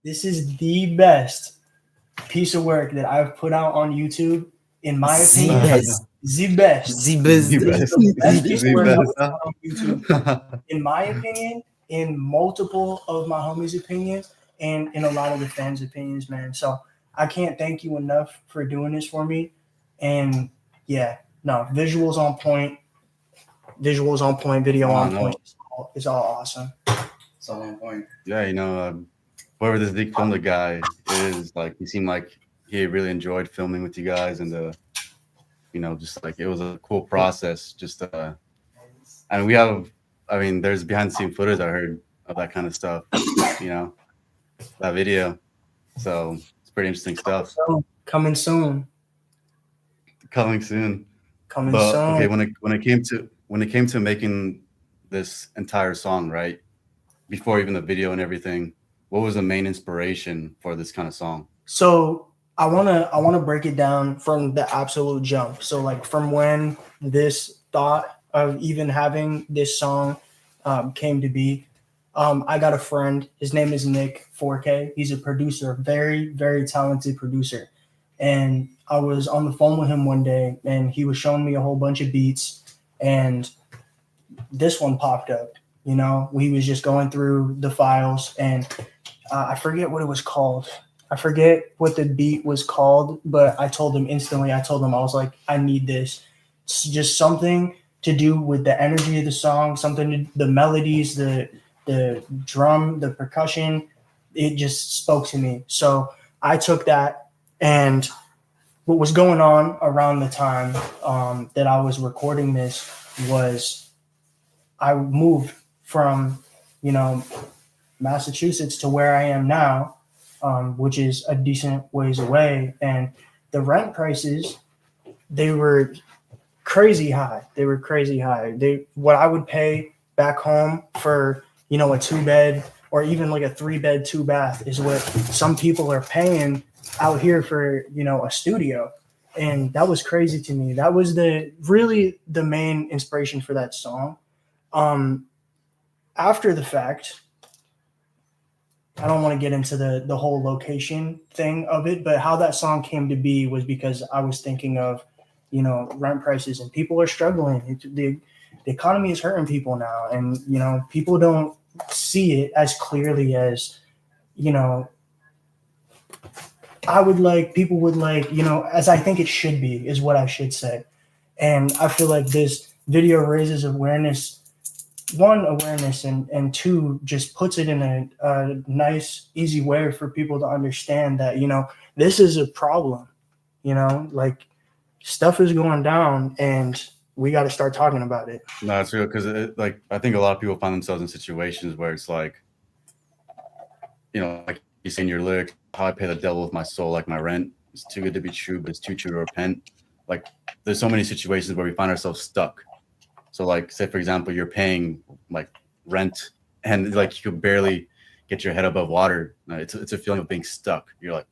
This is the best piece of work that I've put out on YouTube, in my opinion. The best. This is the best piece of work I've put out on YouTube, in my opinion, in multiple of my homies' opinions, and in a lot of the fans' opinions, man. So I can't thank you enough for doing this for me. And yeah, no, visuals on point, video on point. It's all awesome. It's all on point. Yeah, whoever this Zeke Film the guy is, like, he seemed like he really enjoyed filming with you guys, and just like it was a cool process. Just and there's behind the scene footage I heard of that kind of stuff. That video. So it's pretty interesting stuff. Coming soon. Okay, when it came to making this entire song, right? Before even the video and everything, what was the main inspiration for this kind of song? So I wanna break it down from the absolute jump. So like from when this thought of even having this song came to be. I got a friend. His name is Nick 4K. He's a producer, very, very talented producer. And I was on the phone with him one day, and he was showing me a whole bunch of beats, and this one popped up. We was just going through the files, and I forget what it was called. I forget what the beat was called, but I told him instantly. I was like, I need this. It's just something to do with the energy of the song, the melodies, the drum, the percussion. It just spoke to me. So I took that, and what was going on around the time that I was recording this was I moved from, Massachusetts to where I am now, which is a decent ways away. And the rent prices, they were crazy high. What I would pay back home for, a 2-bed or even like a 3-bed, 2-bath is what some people are paying out here for, a studio. And that was crazy to me. That was really the main inspiration for that song. After the fact, I don't want to get into the whole location thing of it, but how that song came to be was because I was thinking of, rent prices, and people are struggling. The economy is hurting people now, and, people don't see it as clearly as, people would like, as I think it should be, is what I should say. And I feel like this video raises awareness, and two, just puts it in a nice, easy way for people to understand that, this is a problem, like stuff is going down and we got to start talking about it. No, it's real, because I think a lot of people find themselves in situations where it's like, like you say in your lyrics, how I pay the devil with my soul, like my rent. It's too good to be true, but it's too true to repent. Like there's so many situations where we find ourselves stuck. So like, say for example, you're paying like rent and like you can barely get your head above water. It's a feeling of being stuck. You're like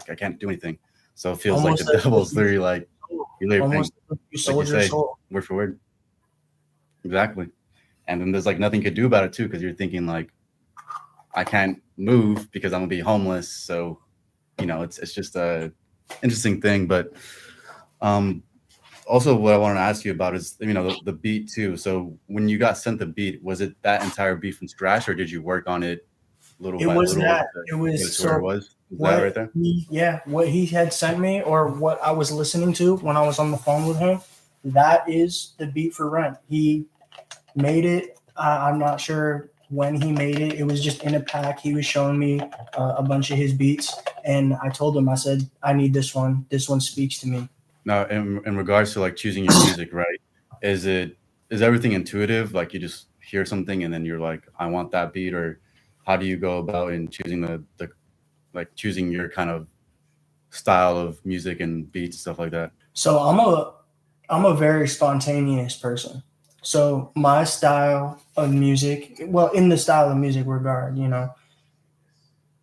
I can't do anything. So it feels almost like the devil's literally like you sold your soul, word for word. Exactly. And then there's like nothing you could do about it too, because you're thinking like, I can't move because I'm gonna be homeless. So, it's just a interesting thing. But also what I wanted to ask you about is, the beat too. So when you got sent the beat, was it that entire beat from scratch, or did you work on it little by little? It was that right there? What he had sent me, or what I was listening to when I was on the phone with him, that is the beat for Rent. He made it. I'm not sure when he made it. It was just in a pack. He was showing me a bunch of his beats, and I told him, I said, I need this one. This one speaks to me. Now, in regards to like choosing your music, right? Is everything intuitive? Like you just hear something and then you're like, I want that beat, or how do you go about in choosing choosing your kind of style of music and beats and stuff like that? So I'm a very spontaneous person. So my style of music, well, in the style of music regard,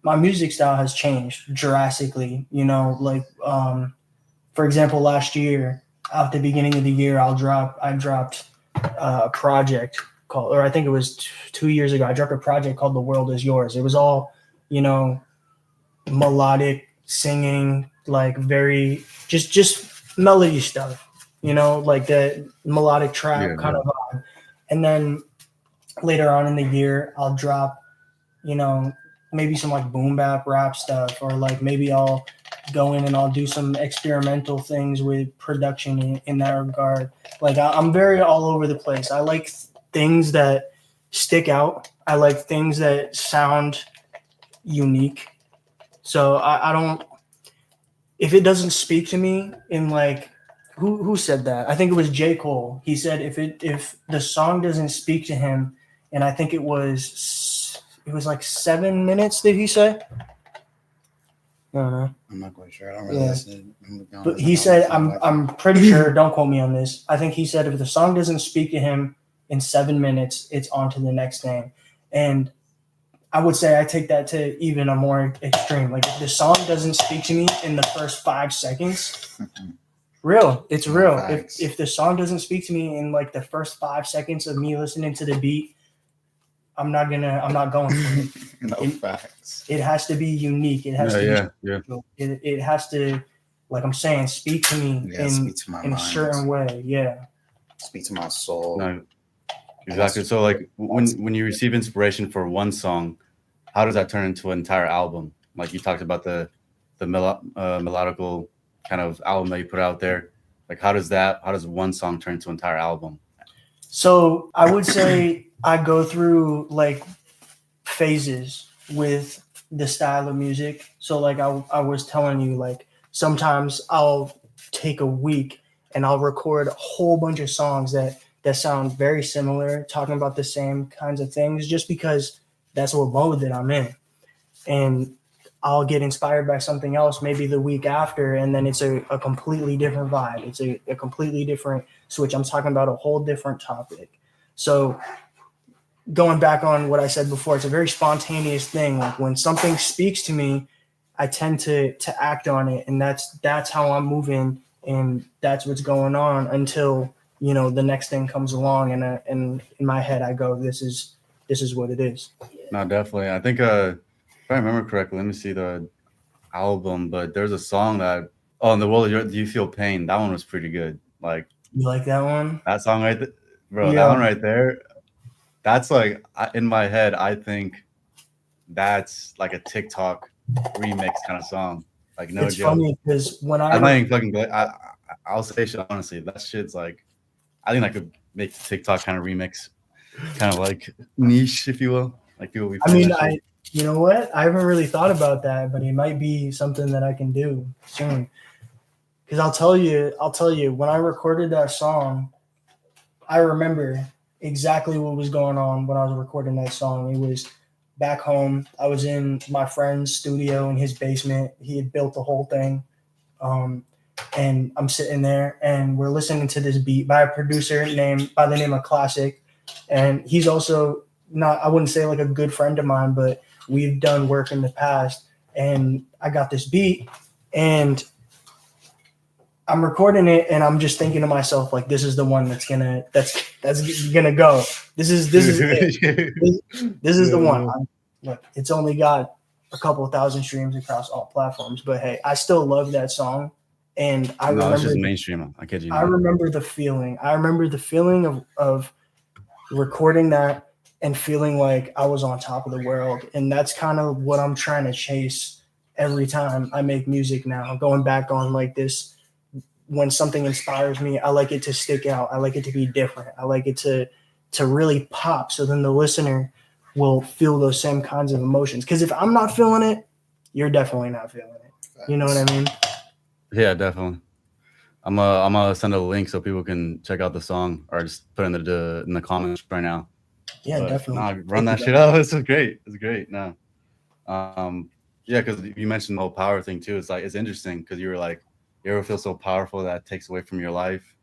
my music style has changed drastically, for example, last year, at the beginning of the year, I dropped a project called, or I think it was 2 years ago, I dropped a project called The World Is Yours. It was all, melodic singing, like very just melody stuff, like the melodic trap kind of vibe. And then later on in the year, I'll drop, you know, maybe some like boom bap rap stuff, or like maybe I'll go in and I'll do some experimental things with production in that regard. Like I'm very all over the place. I like things that stick out. I like things that sound unique. So I don't, if it doesn't speak to me in like, who said that? I think it was J. Cole. He said if the song doesn't speak to him, and I think it was like 7 minutes. Did he say? I don't know. I'm not quite sure. I don't really listen. But he said, I'm pretty sure. Don't quote me on this. I think he said if the song doesn't speak to him in 7 minutes, it's on to the next thing. And I would say I take that to even a more extreme. Like if the song doesn't speak to me in the first 5 seconds, it's real. If the song doesn't speak to me in like the first 5 seconds of me listening to the beat, I'm not going for it. No facts. It has to be unique. It has to be. It has to, like I'm saying, speak to me in a certain way. Yeah. Speak to my soul. No, exactly. So like when you receive inspiration for one song, how does that turn into an entire album? Like you talked about the melodical kind of album that you put out there. Like how does one song turn into an entire album? So I would say I go through like phases with the style of music. So like I was telling you, like sometimes I'll take a week and I'll record a whole bunch of songs that sound very similar, talking about the same kinds of things, just because that's what mode that I'm in. And I'll get inspired by something else maybe the week after, and then it's a completely different vibe. It's a completely different switch. I'm talking about a whole different topic. So going back on what I said before, it's a very spontaneous thing. Like when something speaks to me, I tend to act on it, and that's how I'm moving, and that's what's going on until the next thing comes along, and in my head I go, this is what it is. No, definitely. I think if I remember correctly, let me see the album, but there's a song that in the world do you feel pain? That one was pretty good. Like you like that one? That song right there, bro. That one right there. That's like in my head. I think that's like a TikTok remix kind of song. Like no it's joke. Funny because when I'm not even fucking good. I'll say shit honestly. That shit's like, I think I could make the TikTok kind of remix, kind of like niche, if you will. Like people. You know what? I haven't really thought about that, but it might be something that I can do soon. Because I'll tell you, when I recorded that song, I remember exactly what was going on when I was recording that song. It was back home. I was in my friend's studio in his basement. He had built the whole thing. And I'm sitting there and we're listening to this beat by a producer by the name of Classic. And he's also I wouldn't say like a good friend of mine, but we've done work in the past. And I got this beat and I'm recording it and I'm just thinking to myself, like, this is the one that's gonna go. This is it. This is the one. Look, it's only got a couple of thousand streams across all platforms, but hey, I still love that song. And I remember it's just mainstream. I kid you not. I remember the feeling. I remember the feeling of recording that and feeling like I was on top of the world. And that's kind of what I'm trying to chase every time I make music now. Going back on like this, when something inspires me, I like it to stick out. I like it to be different. I like it to really pop. So then the listener will feel those same kinds of emotions. Because if I'm not feeling it, you're definitely not feeling it. You know what I mean? Yeah, definitely. I'm gonna send a link so people can check out the song, or just put it in the comments right now. Yeah, definitely. Run that shit out. This is great. It's great. No. Yeah, because you mentioned the whole power thing too. It's like it's interesting because you were like, you ever feel so powerful that takes away from your life?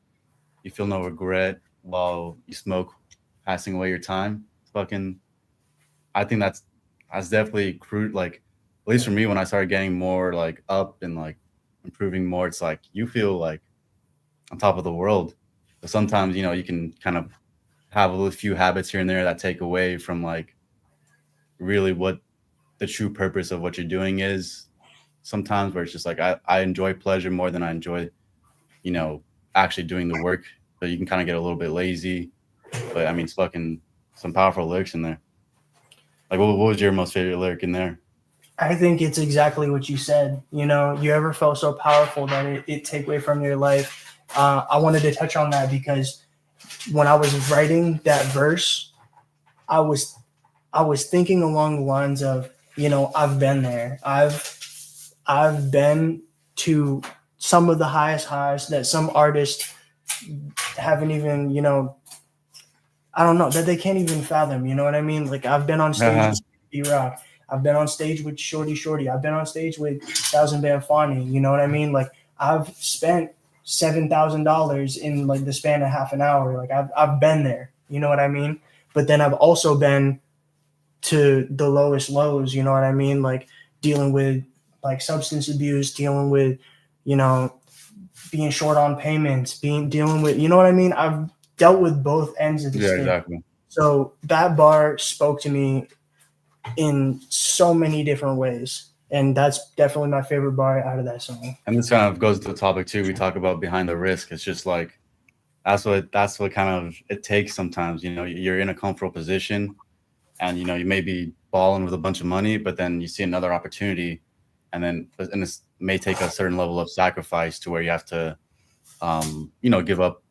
You feel no regret while you smoke, passing away your time. Fucking, I think that's definitely crude. Like, at least for me, when I started getting more like up and like improving more, it's like you feel like on top of the world. But sometimes, you can kind of have a few habits here and there that take away from like really what the true purpose of what you're doing is. sometimes where it's just like I enjoy pleasure more than I enjoy, actually doing the work. So you can kind of get a little bit lazy. But I mean, it's fucking some powerful lyrics in there. Like, what was your most favorite lyric in there? I think it's exactly what you said. You ever felt so powerful that it take away from your life? I wanted to touch on that because when I was writing that verse, I was thinking along the lines of, I've been there. I've been to some of the highest highs that some artists haven't even, I don't know, that they can't even fathom. You know what I mean? Like, I've been on stage with B-Rock. I've been on stage with Shorty Shorty. I've been on stage with Thousand Band Fani. You know what I mean? Like, I've spent $7,000 in like the span of half an hour. Like, I've been there. You know what I mean? But then I've also been to the lowest lows. You know what I mean? Like, dealing with like substance abuse, dealing with, being short on payments, dealing with, you know what I mean? I've dealt with both ends of the stick. Exactly. So that bar spoke to me in so many different ways. And that's definitely my favorite bar out of that song. And this kind of goes to the topic too. We talk about behind the risk. It's just like that's what kind of it takes sometimes. You're in a comfortable position and you may be balling with a bunch of money, but then you see another opportunity and this may take a certain level of sacrifice to where you have to give up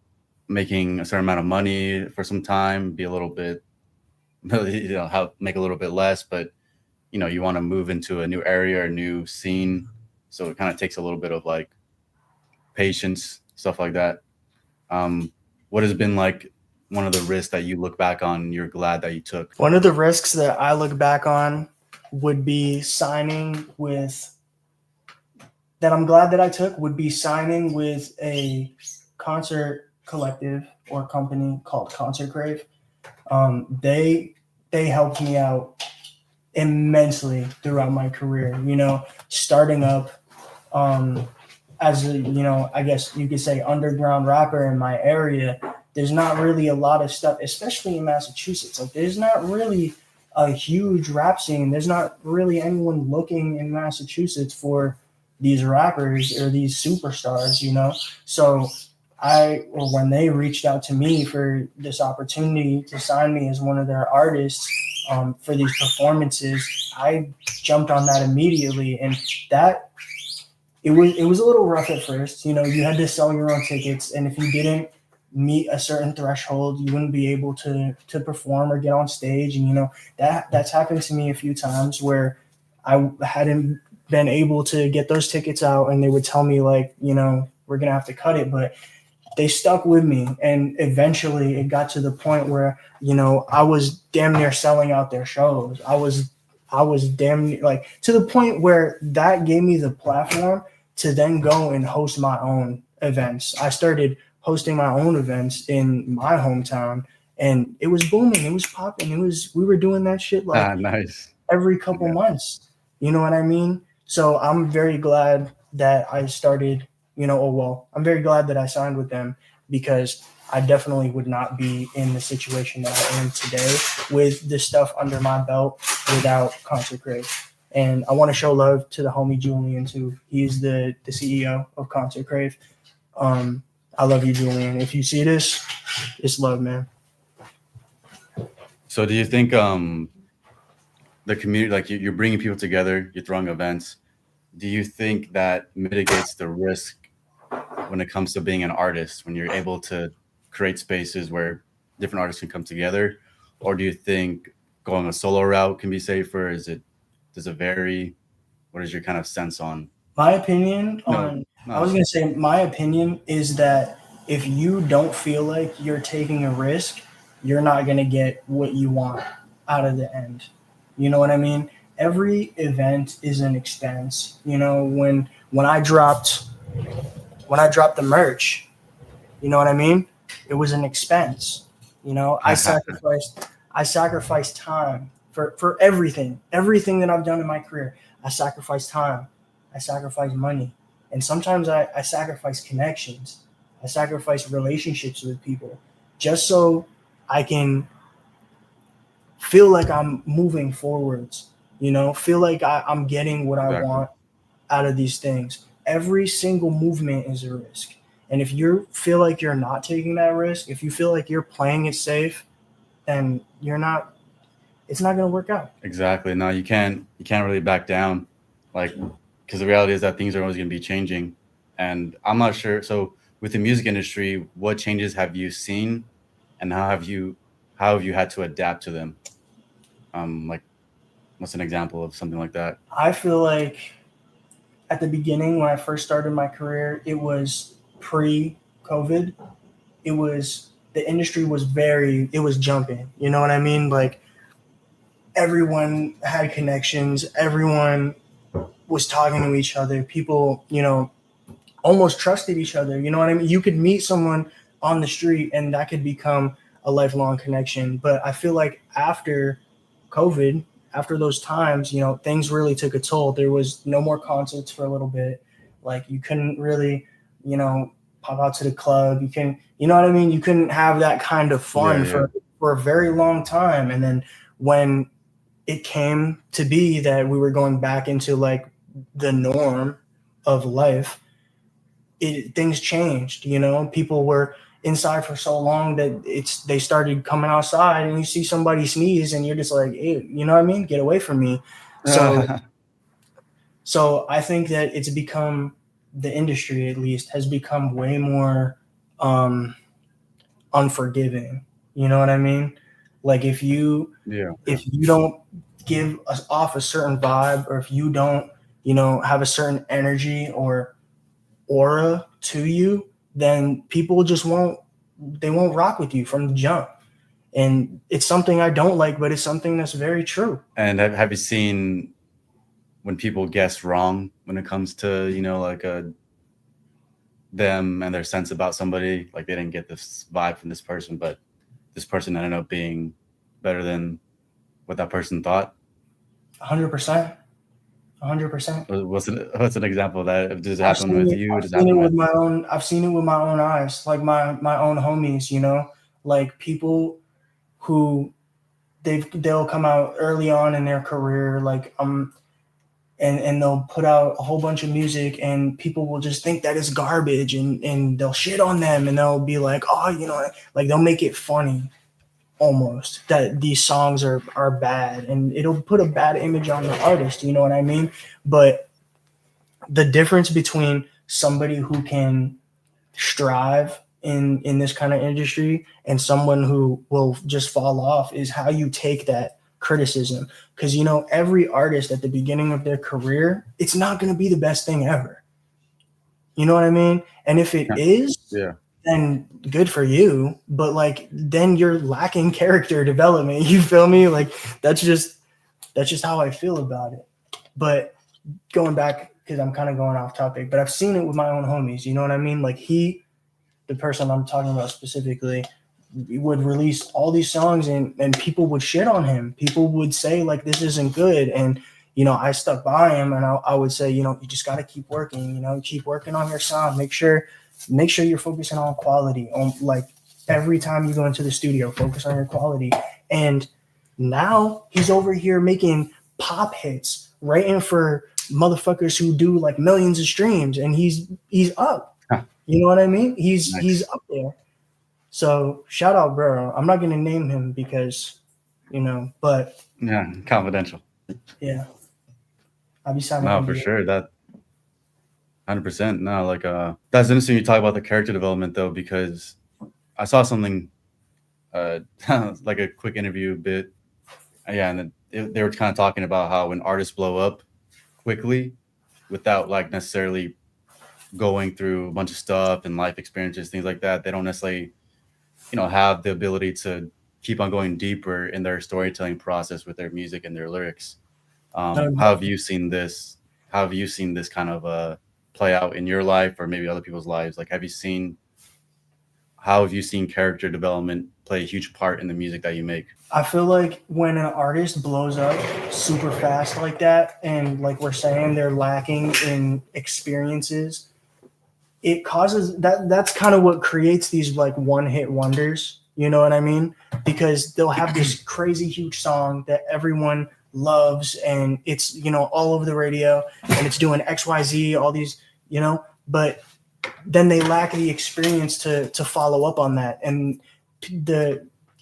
making a certain amount of money for some time, be a little bit make a little bit less, but you want to move into a new area, a new scene, so it kind of takes a little bit of like patience, stuff like that. What has been like one of the risks that you look back on you're glad that you took? One of the risks that I look back on would be that I'm glad that I took would be signing with a concert collective or company called Concert Crave. They helped me out immensely throughout my career, starting up as a, I guess you could say underground rapper in my area. There's not really a lot of stuff, especially in Massachusetts. Like, there's not really a huge rap scene. There's not really anyone looking in Massachusetts for these rappers or these superstars, So when they reached out to me for this opportunity to sign me as one of their artists for these performances, I jumped on that immediately. And that it was a little rough at first. You had to sell your own tickets, and if you didn't meet a certain threshold, you wouldn't be able to perform or get on stage. And that's happened to me a few times where I hadn't been able to get those tickets out, and they would tell me like, we're gonna have to cut it, but they stuck with me, and eventually it got to the point where I was damn near selling out their shows. I was damn near, like, to the point where that gave me the platform to then go and host my own events. I started hosting my own events in my hometown, and it was booming. It was popping. We were doing that shit like Nice. every couple months. You know what I mean? So I'm very glad that I started, I'm very glad that I signed with them, because I definitely would not be in the situation that I am today with this stuff under my belt without Concert Crave. And I want to show love to the homie Julian too. He's the CEO of Concert Crave. I love you, Julian. If you see this, it's love, man. So do you think the community, like you're bringing people together, you're throwing events, do you think that mitigates the risk when it comes to being an artist, when you're able to create spaces where different artists can come together? Or do you think going a solo route can be safer? Does it vary? What is your kind of sense on? My opinion my opinion is that if you don't feel like you're taking a risk, you're not going to get what you want out of the end. You know what I mean? Every event is an expense. When I dropped the merch, you know what I mean? It was an expense. I sacrificed time for everything that I've done in my career. I sacrificed time. I sacrifice money. And sometimes I sacrifice connections. I sacrifice relationships with people just so I can feel like I'm moving forwards, feel like I'm getting what I want out of these things. Every single movement is a risk. And if you feel like you're not taking that risk, if you feel like you're playing it safe, then it's not going to work out. Exactly. No, you can't really back down, like, because the reality is that things are always going to be changing. And I'm not sure. So with the music industry, what changes have you seen, and how have you had to adapt to them? Like, what's an example of something like that? I feel like at the beginning, when I first started my career, it was pre-COVID. The industry was it was jumping. You know what I mean? Like, everyone had connections. Everyone was talking to each other. People, almost trusted each other. You know what I mean? You could meet someone on the street and that could become a lifelong connection. But I feel like after COVID, after those times, things really took a toll. There was no more concerts for a little bit. Like, you couldn't really, pop out to the club. You know what I mean? You couldn't have that kind of fun for a very long time. And then when it came to be that we were going back into like the norm of life, things changed. People were inside for so long that they started coming outside, and you see somebody sneeze and you're just like, hey, you know what I mean? Get away from me. So I think that it's become, the industry at least has become way more unforgiving. You know what I mean? Like, if you don't give us off a certain vibe, or if you don't, have a certain energy or aura to you, then people just won't rock with you from the jump. And it's something I don't like, but it's something that's very true. And have you seen when people guess wrong when it comes to, like them and their sense about somebody? Like, they didn't get this vibe from this person, but this person ended up being better than what that person thought. 100%. 100%. What's an example of that? Does it happen with you? I've seen it with my own eyes, like my own homies, like people who they'll come out early on in their career, like and they'll put out a whole bunch of music, and people will just think that it's garbage, and they'll shit on them, and they'll be like, oh, like they'll make it funny almost that these songs are bad, and it'll put a bad image on the artist. You know what I mean? But the difference between somebody who can strive in this kind of industry and someone who will just fall off is how you take that criticism. Because every artist at the beginning of their career, it's not going to be the best thing ever. You know what I mean? And if it is, then good for you. But like, then you're lacking character development. You feel me? Like, that's just how I feel about it. But going back, because I'm kind of going off topic, but I've seen it with my own homies. You know what I mean? Like, the person I'm talking about specifically, would release all these songs, and people would shit on him. People would say like, this isn't good. And, I stuck by him, and I would say, you just got to keep working, keep working on your sound. Make sure you're focusing on quality. Like, every time you go into the studio, focus on your quality. And now he's over here making pop hits, writing for motherfuckers who do like millions of streams, and he's up. You know what I mean? He's up there. So shout out, bro. I'm not going to name him because, but yeah, confidential. Yeah. I'll be signing. No, for sure. That 100%. No, like, that's interesting you talk about the character development though, because I saw something, like a quick interview bit. Yeah. And then they were kind of talking about how when artists blow up quickly without like necessarily going through a bunch of stuff and life experiences, things like that, they don't necessarily, have the ability to keep on going deeper in their storytelling process with their music and their lyrics. How have you seen this? How have you seen this kind of play out in your life, or maybe other people's lives? Like, how have you seen character development play a huge part in the music that you make? I feel like when an artist blows up super fast like that, and like we're saying, they're lacking in experiences, it causes that's kind of what creates these like one-hit wonders. You know what I mean? Because they'll have this crazy huge song that everyone loves, and it's, you know, all over the radio, and it's doing XYZ, all these, you know, but then they lack the experience to follow up on that. And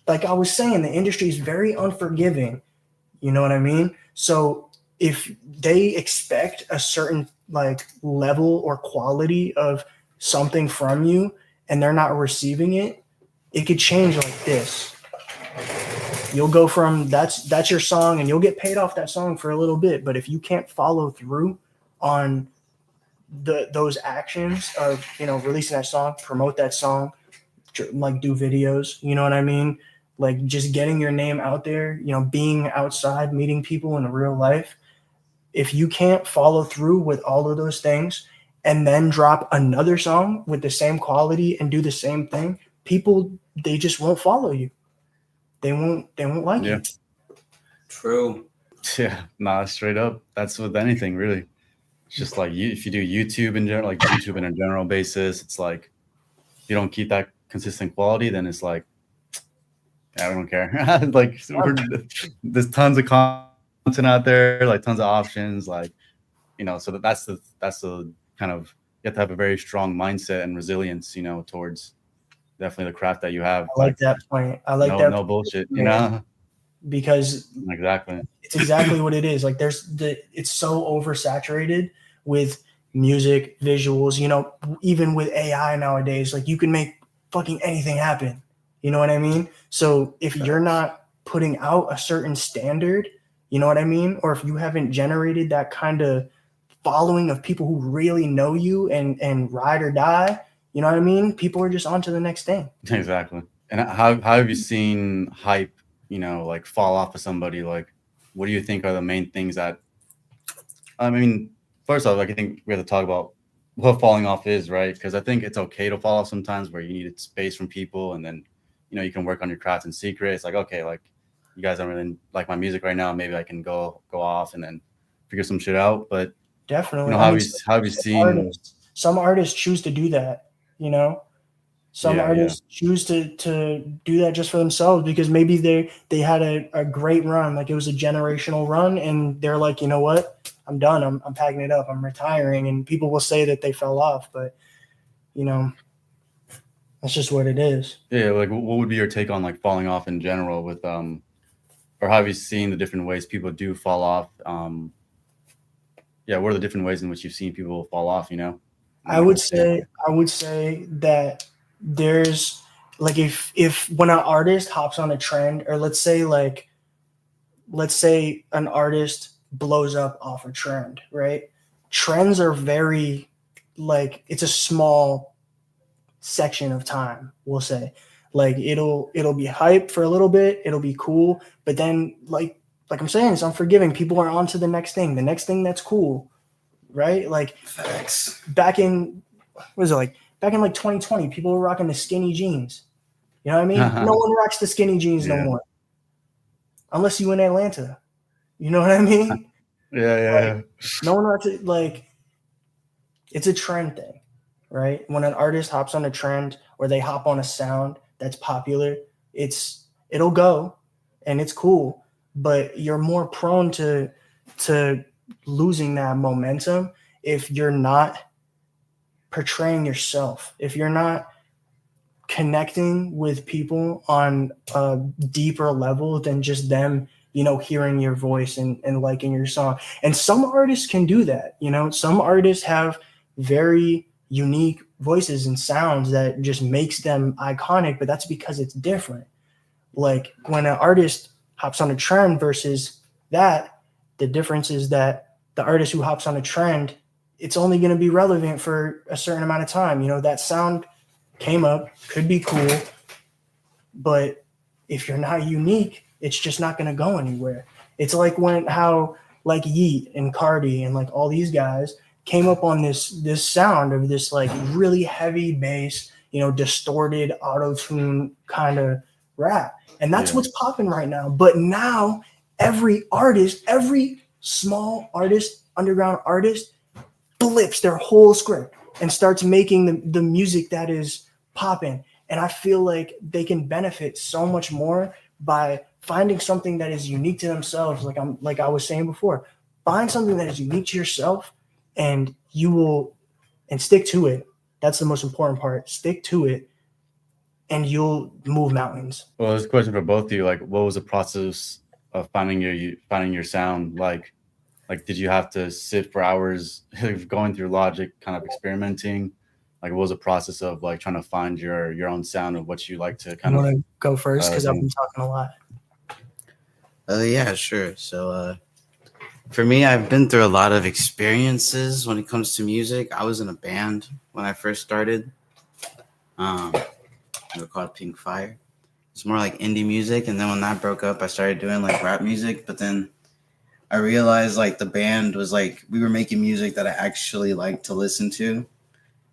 like I was saying, the industry is very unforgiving. You know what I mean? So if they expect a certain like level or quality of something from you and they're not receiving it, it could change like this. You'll go from that's your song and you'll get paid off that song for a little bit, but if you can't follow through on those actions of, you know, releasing that song, promote that song, like do videos, you know what I mean? Like just getting your name out there, you know, being outside, meeting people in real life. If you can't follow through with all of those things and then drop another song with the same quality and do the same thing, people, they just won't follow you. They won't like you. True. Yeah, nah, straight up. That's with anything really. It's just like if you do YouTube in general, like YouTube in a general basis, it's like if you don't keep that consistent quality, then it's like I don't care. Like there's tons of content out there, like tons of options, like, you know. So that's the kind of, you have to have a very strong mindset and resilience, you know, towards definitely the craft that you have. I like that point. I like that. No bullshit, you know. Because Exactly. it's exactly what it is. Like it's so oversaturated with music, visuals, you know, even with AI nowadays, like you can make fucking anything happen. You know what I mean? So if you're not putting out a certain standard, you know what I mean? Or if you haven't generated that kind of following of people who really know you and ride or die, you know what I mean? People are just on to the next thing. Exactly. And how have you seen hype, you know, like fall off of somebody? Like, what do you think are the main things that, I mean, first off, like, I think we have to talk about what falling off is, right? Because I think it's okay to fall off sometimes where you need space from people, and then, you know, you can work on your craft in secret. It's like, okay, like you guys don't really like my music right now. Maybe I can go off and then figure some shit out. But definitely, you know, how have you seen some artists choose to do that, you know? Some artists choose to do that just for themselves because maybe they had a great run, like it was a generational run, and they're like, you know what, I'm done. I'm packing it up. I'm retiring, and people will say that they fell off, but you know, that's just what it is. Yeah, like what would be your take on like falling off in general with or have you seen the different ways people do fall off? Yeah, what are the different ways in which you've seen people fall off, you know? I would say that there's like if when an artist hops on a trend, or let's say an artist blows up off a trend, right? Trends are very, like, it's a small section of time, we'll say. Like it'll be hype for a little bit, it'll be cool, but then like I'm saying, it's unforgiving. People are on to the next thing that's cool, right? Like Facts. back in like 2020, people were rocking the skinny jeans. You know what I mean? No one rocks the skinny jeans no more. Unless you in Atlanta. You know what I mean? Yeah. No one rocks it. Like, it's a trend thing, right? When an artist hops on a trend or they hop on a sound that's popular, it'll go and it's cool, but you're more prone to losing that momentum if you're not portraying yourself, if you're not connecting with people on a deeper level than just them, you know, hearing your voice and liking your song. And some artists can do that, you know, some artists have very unique voices and sounds that just makes them iconic, but that's because it's different. Like when an artist hops on a trend versus that, the difference is that the artist who hops on a trend, it's only going to be relevant for a certain amount of time. You know, that sound came up, could be cool, but if you're not unique, it's just not going to go anywhere. It's like how like Yeet and Cardi and like all these guys came up on this sound of this like really heavy bass, you know, distorted auto-tune kind of rap. And that's what's popping right now. But now every small artist, underground artist, flips their whole script and starts making the music that is popping. And I feel like they can benefit so much more by finding something that is unique to themselves, like I was saying before, find something that is unique to yourself, and you will, and stick to it. That's the most important part. Stick to it, and you'll move mountains. Well, this question for both of you. Like, what was the process of finding your sound? Like, did you have to sit for hours going through Logic, kind of experimenting? Like, what was the process of like trying to find your own sound of what you like to You kind of? want to go first because I've do? been talking a lot. Yeah, sure. So, for me, I've been through a lot of experiences when it comes to music. I was in a band when I first started. They were called Pink Fire. It's more like indie music, and then when that broke up, I started doing like rap music. But then I realized like the band was like we were making music that I actually liked to listen to.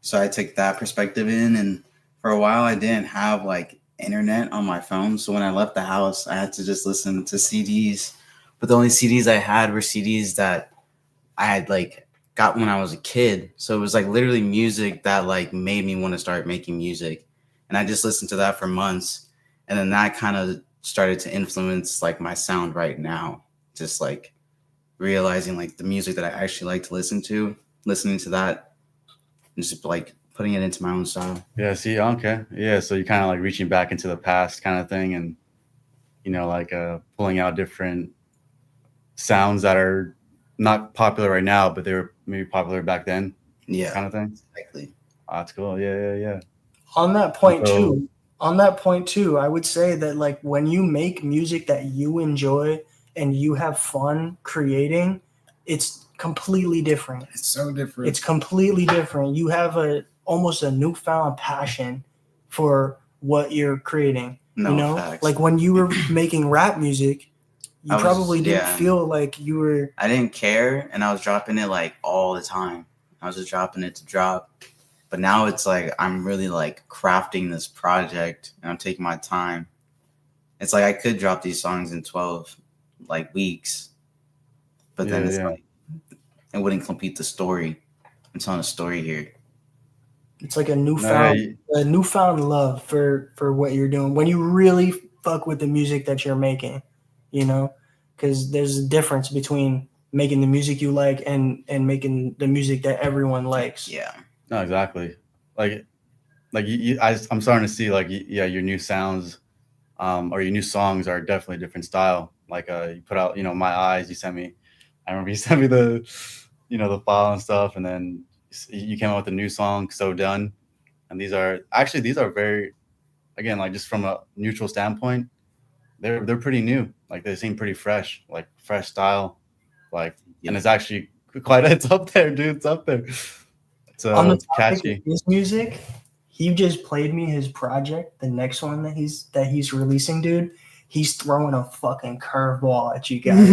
So I took that perspective in, and for a while I didn't have like internet on my phone. So when I left the house, I had to just listen to CDs. But the only CDs I had were CDs that I had like got when I was a kid. So it was like literally music that like made me want to start making music. And I just listened to that for months. And then that kind of started to influence like my sound right now. Just like realizing like the music that I actually like to listen to, listening to that, and just like putting it into my own style. Yeah. See. Okay. Yeah. So you kind of like reaching back into the past, kind of thing, and like pulling out different sounds that are not popular right now, but they were maybe popular back then, Yeah, kind of thing. exactly. Oh, that's cool. Yeah. On that point So- too, I would say that like when you make music that you enjoy and you have fun creating, it's completely different. It's so different. It's completely different. You have almost a newfound passion for what you're creating. No facts. Like when you were making rap music, you probably didn't feel like you were. I didn't care, and I was dropping it like all the time. I was just dropping it to drop. But now it's like I'm really like crafting this project, and I'm taking my time. It's like I could drop these songs in 12 like weeks, but then it's like it wouldn't complete the story. I'm telling a story here. It's like a newfound love for what you're doing when you really fuck with the music that you're making, because there's a difference between making the music you like and making the music that everyone likes. Yeah. No, exactly. Like I'm starting to see like your new sounds, or your new songs are definitely a different style. Like you put out, My Eyes. You sent me. I remember you sent me the, the file and stuff, and then you came out with a new song, So Done. And these are very, again, like just from a neutral standpoint, they're pretty new. Like they seem pretty fresh, like fresh style, like, and it's actually it's up there, dude. It's up there. It's On the topic catchy. of his music, he just played me his project, the next one that he's releasing, dude. He's throwing a fucking curveball at you guys.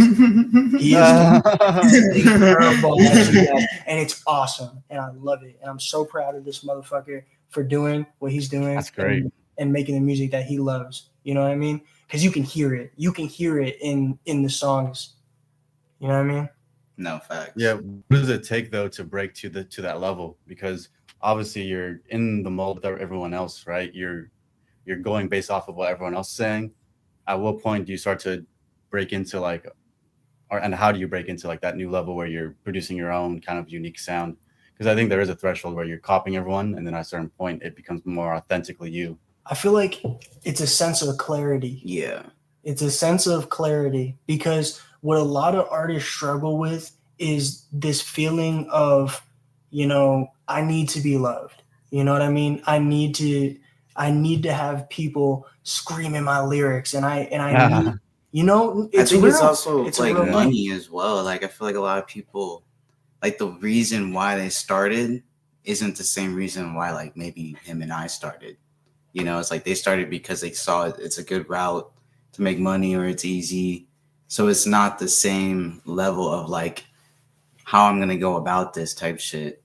He is throwing a curveball at you guys, and it's awesome, and I love it. And I'm so proud of this motherfucker for doing what he's doing. That's great. And making the music that he loves. You know what I mean? Because you can hear it. You can hear it in the songs. You know what I mean? No facts. Yeah. What does it take though to break to that level? Because obviously you're in the mold of everyone else, right? You're going based off of what everyone else is saying. At what point do you start to break into and how do you break into like that new level where you're producing your own kind of unique sound? Because I think there is a threshold where you're copying everyone, and then at a certain point it becomes more authentically you. I feel like it's a sense of clarity. Yeah. It's a sense of clarity, because what a lot of artists struggle with is this feeling of, I need to be loved. You know what I mean? I need to have people screaming my lyrics, and I need, it's I think real. it's also It's like a real money as well. Like I feel like a lot of people, like the reason why they started isn't the same reason why like maybe him and I started. It's like they started because they saw it's a good route to make money, or it's easy. So it's not the same level of like how I'm gonna go about this type shit.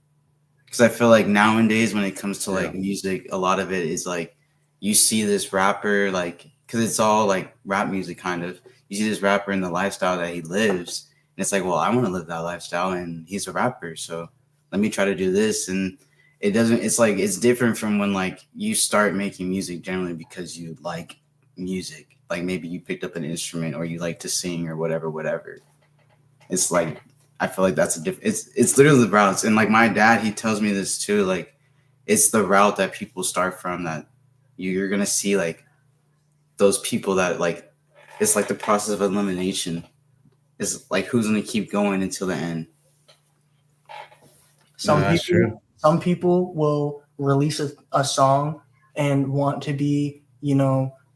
Because I feel like nowadays when it comes to like music, a lot of it is like you see this rapper, like, because it's all like rap music kind of. You see this rapper in the lifestyle that he lives, and it's like, well, I want to live that lifestyle, and he's a rapper, so let me try to do this. And it's like it's different from when like you start making music generally because you like music. like maybe you picked up an instrument or you like to sing or whatever. It's like I feel like that's a different. It's literally the routes, and like my dad, he tells me this too. Like it's the route that people start from that you're gonna see like those people that like it's like the process of elimination. Is like who's gonna keep going until the end. That's true. Some people will release a song and want to be,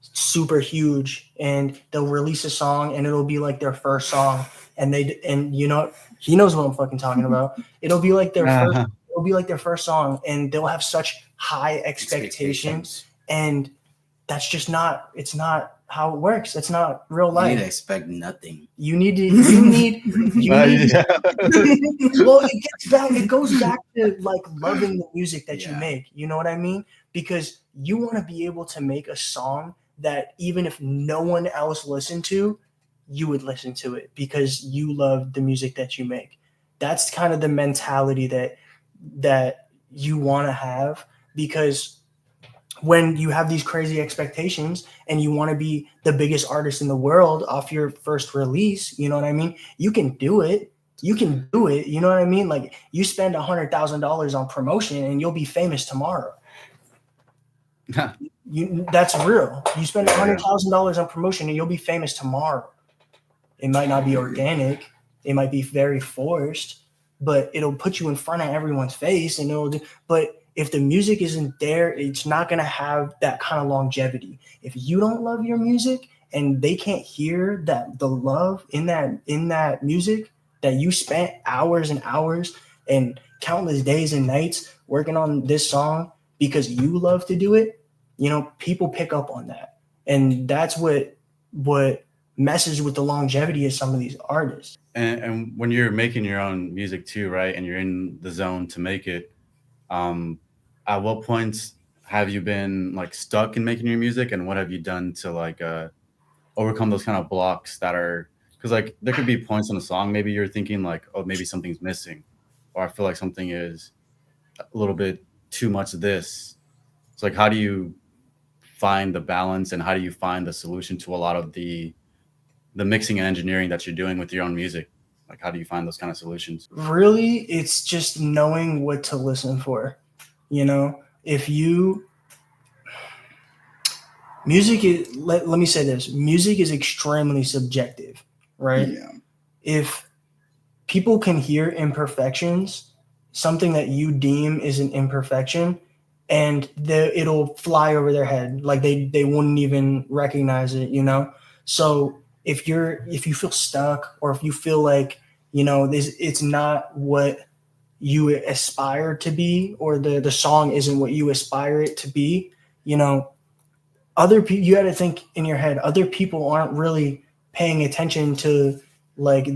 super huge, and they'll release a song and it'll be like their first song, and he knows what I'm fucking talking about. It'll be like their first song, and they'll have such high expectations, and that's just not. It's not how it works. It's not real life. You need to expect nothing. You need. Well, it goes back to like loving the music that you make. You know what I mean? Because you want to be able to make a song that even if no one else listened to, you would listen to it because you love the music that you make. That's kind of the mentality that you want to have, because when you have these crazy expectations and you want to be the biggest artist in the world off your first release, you know what I mean? You can do it. You know what I mean? Like you spend $100,000 on promotion and you'll be famous tomorrow. That's real. You spend $100,000 on promotion and you'll be famous tomorrow. It might not be organic. It might be very forced, but it'll put you in front of everyone's face, and but if the music isn't there, it's not going to have that kind of longevity. If you don't love your music and they can't hear the love in that music that you spent hours and hours and countless days and nights working on this song because you love to do it, people pick up on that. And that's what messes with the longevity of some of these artists. And when you're making your own music too, right? And you're in the zone to make it, at what points have you been like stuck in making your music, and what have you done to like overcome those kind of blocks that are, because like there could be points in a song maybe you're thinking like, oh, maybe something's missing, or I feel like something is a little bit too much of this. It's like, how do you find the balance, and how do you find the solution to a lot of the mixing and engineering that you're doing with your own music? Like, how do you find those kind of solutions? Really, it's just knowing what to listen for. Music is, let me say this, music is extremely subjective, right? Yeah. If people can hear imperfections, something that you deem is an imperfection, and it'll fly over their head, like they wouldn't even recognize it, So if you feel stuck, or if you feel like, it's not what you aspire to be, or the song isn't what you aspire it to be, other people, you got to think in your head, other people aren't really paying attention to like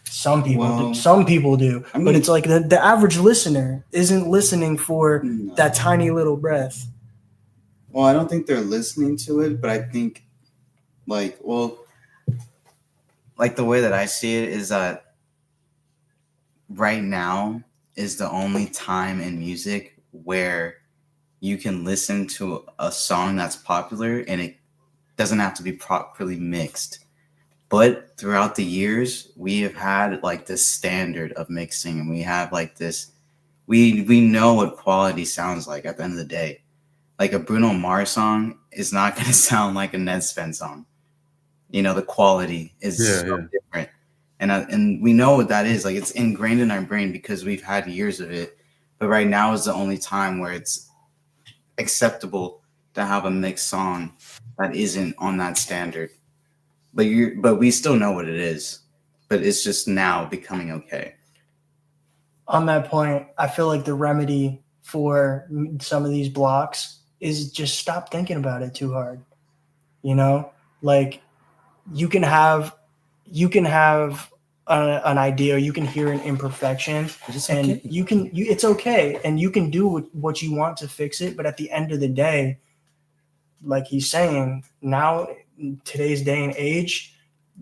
some people do, but it's like the average listener isn't listening for that tiny little breath. Well, I don't think they're listening to it, but I think like the way that I see it is that right now is the only time in music where you can listen to a song that's popular and it doesn't have to be properly mixed. But throughout the years, we have had like this standard of mixing, and we have like this, we know what quality sounds like at the end of the day. Like a Bruno Mars song is not going to sound like a Ned Spence song. The quality is different. And we know what that is. Like it's ingrained in our brain because we've had years of it. But right now is the only time where it's acceptable to have a mixed song that isn't on that standard. But we still know what it is. But it's just now becoming okay. On that point, I feel like the remedy for some of these blocks is just stop thinking about it too hard. Like you can have an idea, you can hear an imperfection, and it's okay, and you can do what you want to fix it. But at the end of the day, like he's saying, now in today's day and age,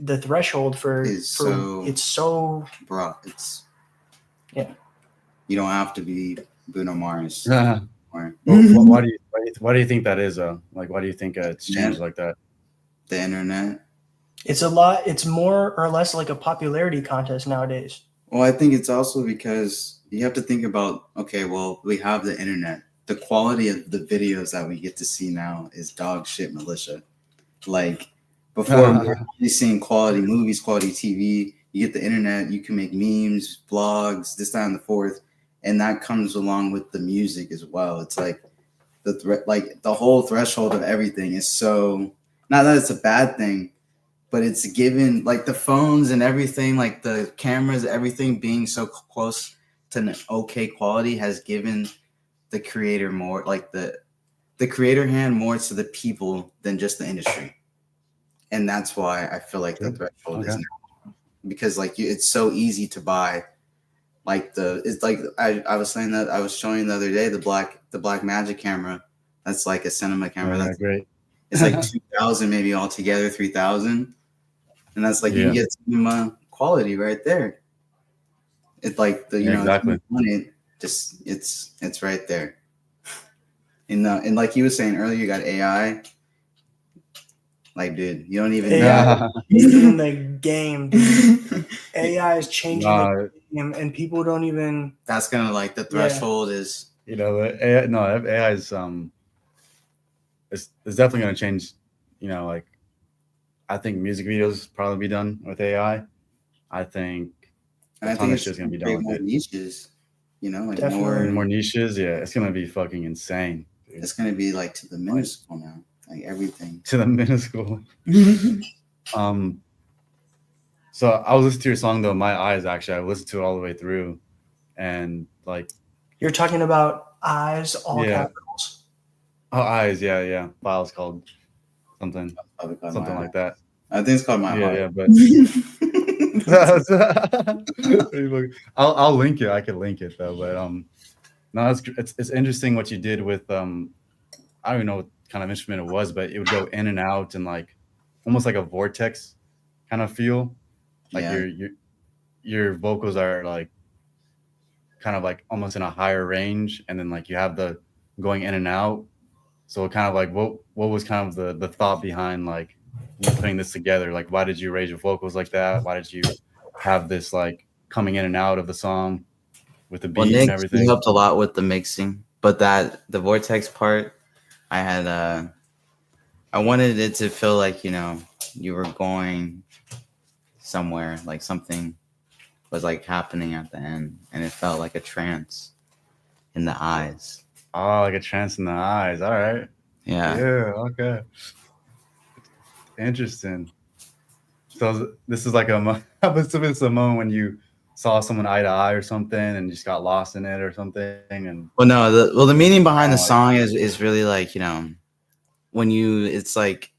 the threshold it's so broad. You don't have to be Bruno Mars. more. Why do you think that is? Like, why do you think it's changed like that? The internet. It's more or less like a popularity contest nowadays. Well, I think it's also because you have to think about, okay, well, we have the internet. The quality of the videos that we get to see now is dog shit militia. Like before, we were only seeing quality movies, quality TV. You get the internet, you can make memes, vlogs, this, that, and the fourth, and that comes along with the music as well. It's like the whole threshold of everything is so, not that it's a bad thing, but it's given, like the phones and everything, like the cameras, everything being so close to an okay quality has given the creator more, like the creator hand more to the people than just the industry. And that's why I feel like the threshold is now, because like it's so easy to buy. Like it's like I was saying that I was showing the other day the black magic camera. That's like a cinema camera. Yeah, That's great. It's like 2,000 maybe altogether, 3,000, and that's like you can get cinema quality right there. It's like the exactly. if you want it, just it's right there. And like you were saying earlier, you got AI. Like, dude, you don't even AI is in the game, dude. AI is changing the game, and people don't even. That's gonna like the threshold is. AI, no, AI is it's definitely gonna change. Like I think music videos probably be done with AI. I think a ton of shit's gonna be done with more it. niches, like Definitely. more niches. Yeah, it's gonna be fucking insane. Dude. It's gonna be like to the minuscule now, like everything to the minuscule. So I was listening to your song though, My Eyes. Actually, I listened to it all the way through, and like you're talking about eyes, all capitals. Oh, Eyes. Yeah. File's called something like that. I think it's called My Heart. Yeah, but I'll link it. I could link it though, but no, it's interesting what you did with I don't even know what kind of instrument it was, but it would go in and out and like almost like a vortex kind of feel. Like your vocals are like kind of like almost in a higher range, and then like you have the going in and out. So kind of like what was kind of the thought behind like you putting this together? Like why did you raise your vocals like that? Why did you have this like coming in and out of the song with the beat and everything? He helped a lot with the mixing, but the vortex part, I wanted it to feel like you were going somewhere, like something was like happening at the end, and it felt like a trance in the eyes. Oh, like a trance in the eyes. All right. Yeah. Okay. Interesting. So this is like a moment when you saw someone eye to eye or something and just got lost in it or something. And the meaning behind the song is really like it's like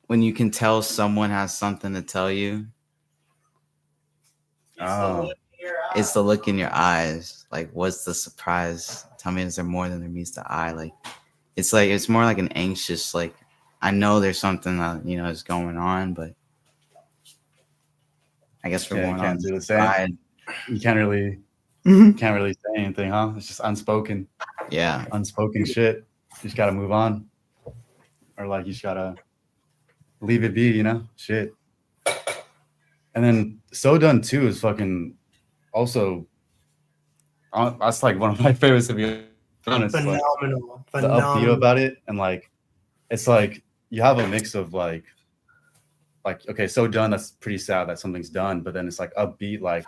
when you can tell someone has something to tell you. It's the look in your eyes. Like, what's the surprise? Tell me, is there more than there meets the eye? Like it's more like an anxious, like, I know there's something that is going on, but I guess we're going on the same. You can't really say anything, huh? It's just unspoken. Yeah, unspoken shit. You just gotta move on, or like you just gotta leave it be, shit. And then So Done Too is fucking also. That's like one of my favorites, to be honest. Phenomenal. The upbeat about it, and like it's like you have a mix of like okay, So Done, that's pretty sad that something's done, but then it's like upbeat, like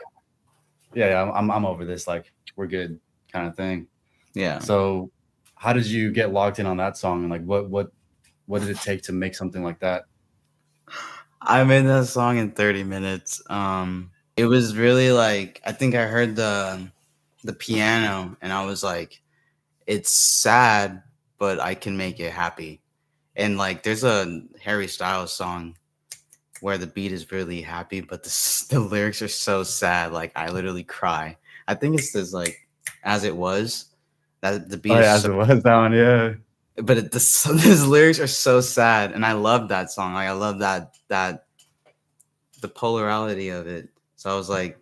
yeah, I'm over this, like we're good kind of thing. Yeah. So how did you get locked in on that song, and like what did it take to make something like that? I made that song in 30 minutes. It was really like, I think I heard the piano and I was like, it's sad, but I can make it happy. And like there's a Harry Styles song where the beat is really happy, but the lyrics are so sad. Like I literally cry. I think it's this like As It Was. That the beat is As It Was down, yeah. But his lyrics are so sad, and I love that song. Like I love that the polarity of it. So I was like,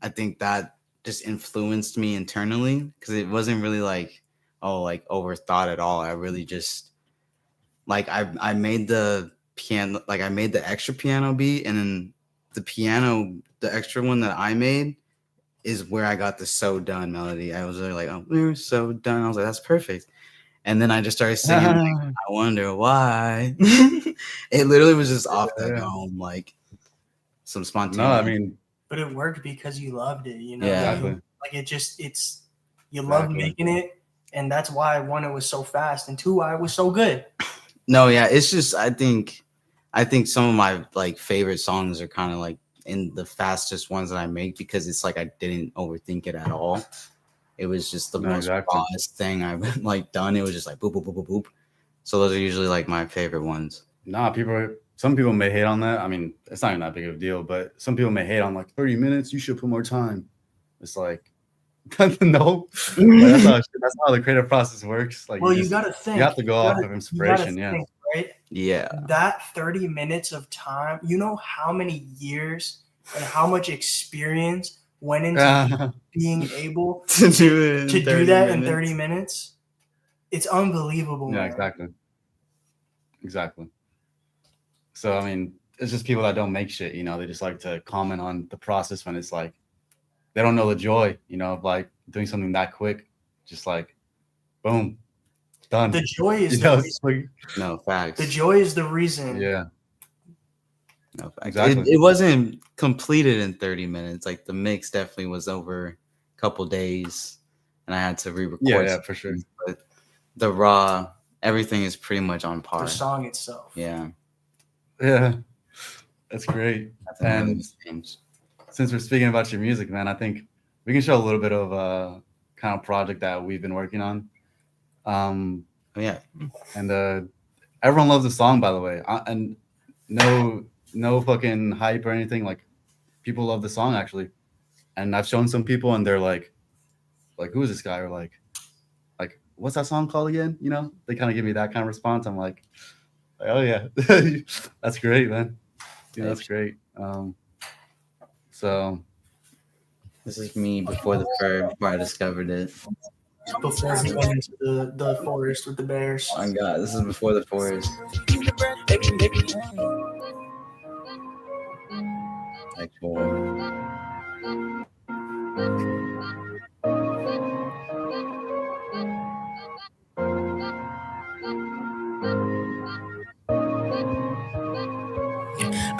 I think that just influenced me internally because it wasn't really like like overthought at all. I really just like I made the piano, like I made the extra piano beat, and then the extra one that I made is where I got the "So Done" melody. I was really like, oh, we're so done. I was like, that's perfect. And then I just started singing, like, I wonder why. It literally was just off the Yeah. dome, like some No, spontaneous. I mean, But it worked because you loved it, you know. Yeah. exactly. Like it's you love Exactly. making it, and that's why one, it was so fast, and two, why it was so good. No, yeah, it's just I think some of my like favorite songs are kind of like in the fastest ones that I make because it's like I didn't overthink it at all. It was just the No, most exactly. rawest thing I've like done. It was just like boop boop boop boop boop. So those are usually like my favorite ones. Nah, some people may hate on that. I mean, it's not even that big of a deal, but some people may hate on like 30 minutes. You should put more time. It's like, no, like, that's how the creative process works. Like, Well, you gotta think. you have to go You off gotta- of you inspiration. gotta Yeah. think, right? Yeah. That 30 minutes of time, you know how many years and how much experience went into being able To do it in to do 30 that in minutes. 30 minutes? It's unbelievable. Yeah, man. exactly. Exactly. So, I mean, it's just people that don't make shit, you know, they just like to comment on the process when it's like, they don't know the joy, you know, of like doing something that quick, just like, boom, done. The joy is You the know, reason. it's like, No facts. The joy is the reason. yeah, No facts. Exactly. It wasn't completed in 30 minutes. Like the mix definitely was over a couple days, and I had to re-record. yeah, some for sure. things, but the raw, everything is pretty much on par. The song itself. Yeah. Yeah, that's great. Nothing really And changed. since we're speaking about your music, man, I think we can show a little bit of kind of project that we've been working on. Oh, yeah. And everyone loves the song, by the way. And no fucking hype or anything. Like, people love the song actually. And I've shown some people, and they're like, who is this guy? Or like, what's that song called again? You know, they kind of give me that kind of response. I'm like, oh yeah, that's great, man. Yeah, that's great. So This is me before the fur, before I discovered it. Before he went into the forest with the bears. Oh my God, this is before the forest. Actual.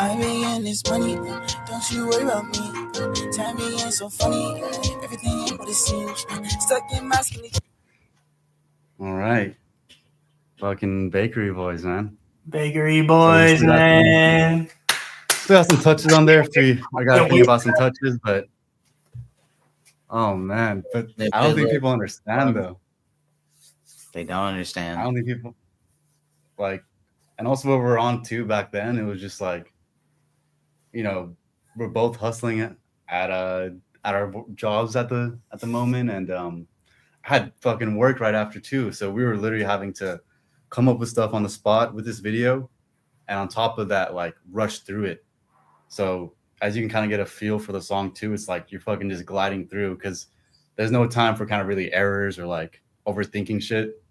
I be in this money, don't you worry about me. Time being so funny, everything ain't what it seems. Stuck in my skin. all right, fucking bakery boys, man. Bakery boys, So that's- man. Still got some touches on there. I got to think about some touches, but oh man, but I don't think people understand though. They don't understand. I don't think people like, and also what we were on too back then. It was just like, you know, we're both hustling at our jobs at the moment, and I had fucking work right after too. So we were literally having to come up with stuff on the spot with this video, and on top of that, like rush through it. So as you can kind of get a feel for the song too, it's like you're fucking just gliding through because there's no time for kind of really errors or like overthinking shit.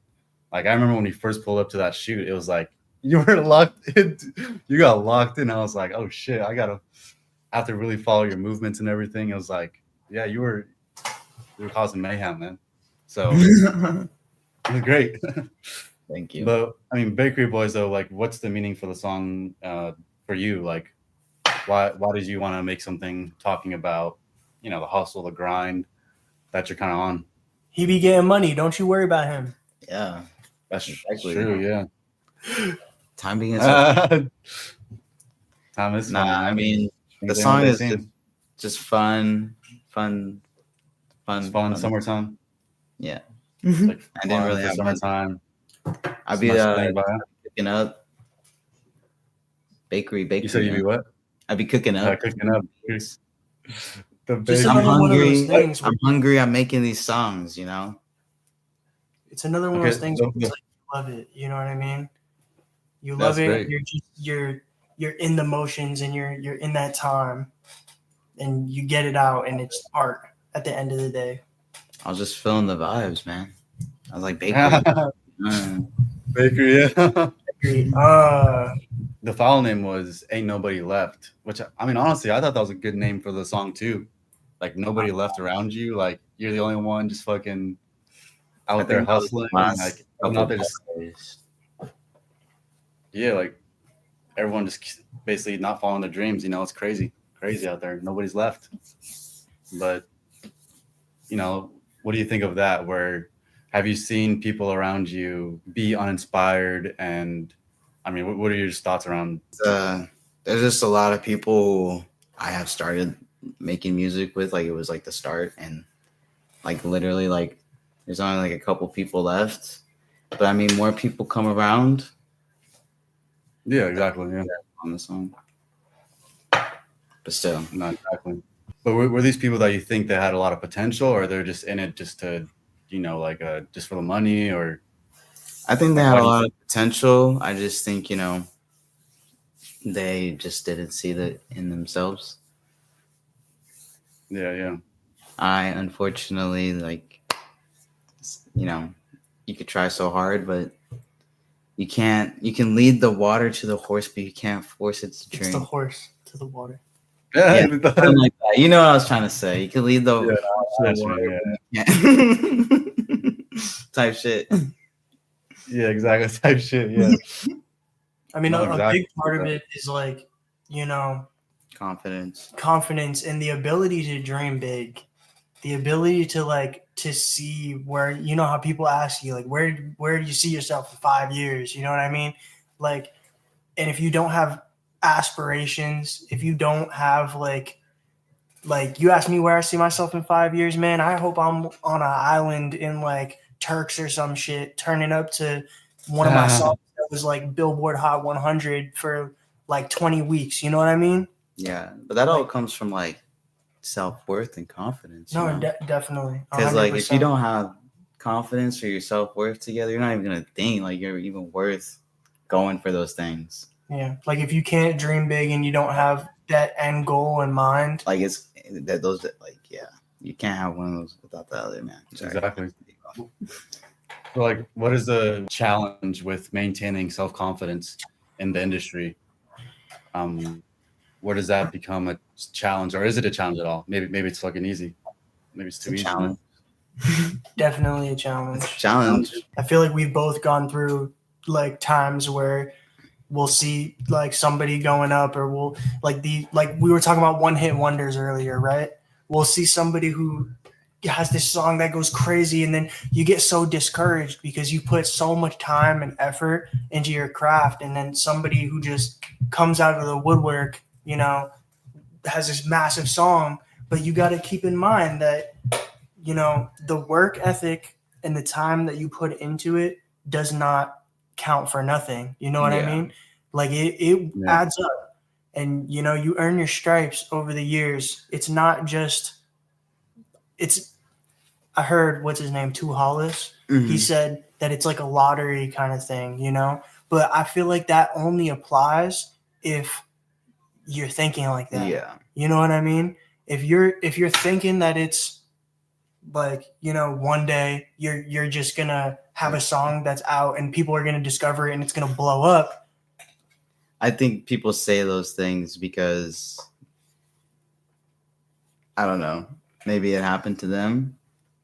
Like I remember when we first pulled up to that shoot, it was like you were locked in. You got locked in. I was like, oh shit, I have to really follow your movements and everything. It was like, yeah, you were causing mayhem, man. So it was great. Thank you. But I mean, Bakery Boys though, like, what's the meaning for the song for you? Like, why did you want to make something talking about, you know, the hustle, the grind that you're kind of on? He be getting money. Don't you worry about him. Yeah, That's Exactly. true. Yeah. time being Time is nah. funny, I man. mean, the Things song ain't is what they seem. just fun. It's fun summertime. Yeah, It's like I didn't really fun have much. summertime. I'd be Much to think about. cooking up. Bakery. You said you'd be what? I'd be cooking up. Cooking up. The Just bakery. I'm another one of those hungry. things where I'm hungry. I'm making these songs. You know. it's another one of Okay, those things so- where it's like you love it. You know what I mean? You That's love it. great. You're in the motions and you're in that time, and you get it out, and it's art at the end of the day. I was just feeling the vibes, man. I was like bakery. Mm. Bakery, yeah. Uh, The file name was Ain't Nobody Left, which I mean, honestly, I thought that was a good name for the song too. Like nobody left around you. Like you're the only one just fucking I out there think that was the hustling. last Like everyone couple out there just, days. yeah, like everyone just basically not following their dreams. You know, it's crazy out there. Nobody's left. But you know, what do you think of that? Where have you seen people around you be uninspired? And I mean, what are your thoughts around? There's just a lot of people I have started making music with. Like it was like the start, and like literally like there's only like a couple people left. But I mean, more people come around Yeah, exactly. Yeah, on the song. But still, not exactly. But were these people that you think that had a lot of potential, or they're just in it just to, you know, like just for the money, or I think they like, had why a do you lot think? of potential. I just think, you know, they just didn't see that in themselves. Yeah, yeah. I unfortunately like, you know, you could try so hard, but you can't. You can lead the water to the horse, but you can't force it to it's drink. the horse to the water. Yeah, Yeah, something like that. You know what I was trying to say. You can lead the Yeah, horse to that's the right, water, yeah. but you can't. Type shit. Yeah, exactly. Type shit. Yeah. I mean, No, a exactly. big part of it is like, you know, Confidence. confidence and the ability to dream big, the ability to like to see where, you know, how people ask you like where do you see yourself in 5 years, you know what I mean, like, and if you don't have aspirations, if you don't have like you ask me where I see myself in 5 years, man, I hope I'm on an island in like Turks or some shit turning up to one of my songs that was like Billboard Hot 100 for like 20 weeks, you know what I mean? Yeah, but that all Like, comes from like self-worth and confidence. You no, know, definitely. because like if you 100%. don't have confidence or your self-worth together, you're not even gonna think like you're even worth going for those things. Yeah. Like if you can't dream big and you don't have that end goal in mind. Like it's that those like yeah, you can't have one of those without the other, man. Sorry. Exactly. So, like, what is the challenge with maintaining self-confidence in the industry? Where does that become a challenge, or is it a challenge at all? Maybe it's fucking easy. Maybe it's It's too a easy. challenge. Definitely a challenge. It's a challenge. I feel like we've both gone through like times where we'll see like somebody going up, or we'll like we were talking about one hit wonders earlier, right? We'll see somebody who has this song that goes crazy, and then you get so discouraged because you put so much time and effort into your craft, and then somebody who just comes out of the woodwork, you know, has this massive song. But you got to keep in mind that, you know, the work ethic and the time that you put into it does not count for nothing. You know what I Yeah. mean? Like it Yeah. adds up, and you know, you earn your stripes over the years. It's not just, I heard what's his name, Tu Hollis. Mhm. He said that it's like a lottery kind of thing, you know? But I feel like that only applies if you're thinking like that. Yeah. You know what I mean? If you're thinking that it's like, you know, one day you're just gonna have a song that's out and people are gonna discover it and it's gonna blow up. I think people say those things because I don't know. Maybe it happened to them,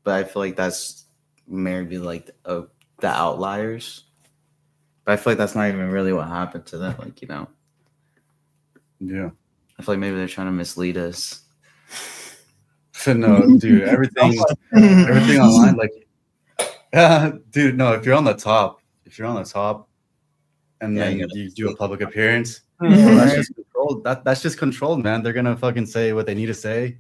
but I feel like that's maybe like the outliers. But I feel like that's not even really what happened to them. Like, you know, Yeah. I feel like maybe they're trying to mislead us. No, dude, everything online, like, dude, no, if you're on the top, and Yeah, then you gotta you do a public appearance, Yeah. well, that's just controlled. That's just controlled, man. They're gonna fucking say what they need to say,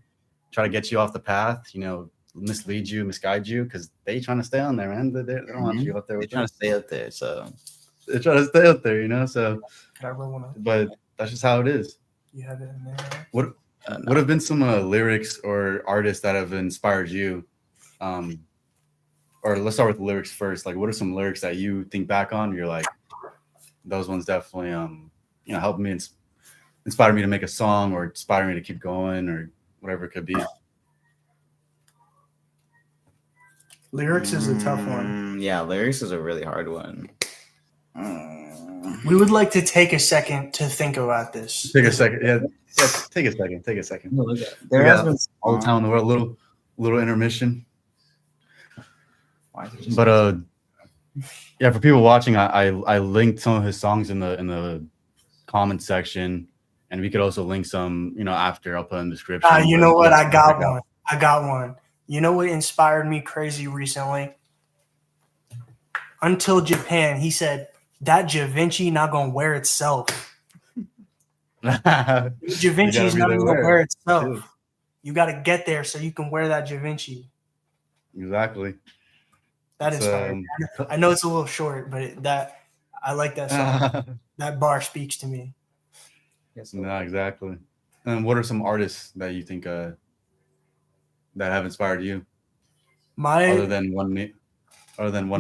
try to get you off the path, you know, mislead you, misguide you, because they trying to stay on there, man. They don't want you up there They're with trying them. to stay up there. So They're trying to stay up there, you know. So, Could I roll one up? but that's just how it is. You have it in there. What What have been some lyrics or artists that have inspired you? Or let's start with the lyrics first. Like, what are some lyrics that you think back on? You're like, those ones definitely, you know, helped me, inspire me to make a song, or inspire me to keep going, or whatever it could be. Lyrics is a tough one. Yeah, lyrics is a really hard one. We would like to take a second to think about this. Take a second. Yeah, take a second. Take a second. There We has got been all the time in the world. Little intermission. Why is it just But yeah, for people watching, I linked some of his songs in the comment section, and we could also link some, after. I'll put in the description. You know what? I got Check out. one. I got one. You know what inspired me crazy recently? Until Japan, he said that Da Vinci not gonna wear itself. Da Vinci is not gonna wear itself. You got to get there so you can wear that Da Vinci. Exactly. That It's, inspired me. I know it's a little short, but I like that song. That bar speaks to me. No, exactly. And what are some artists that you think that have inspired you, other than one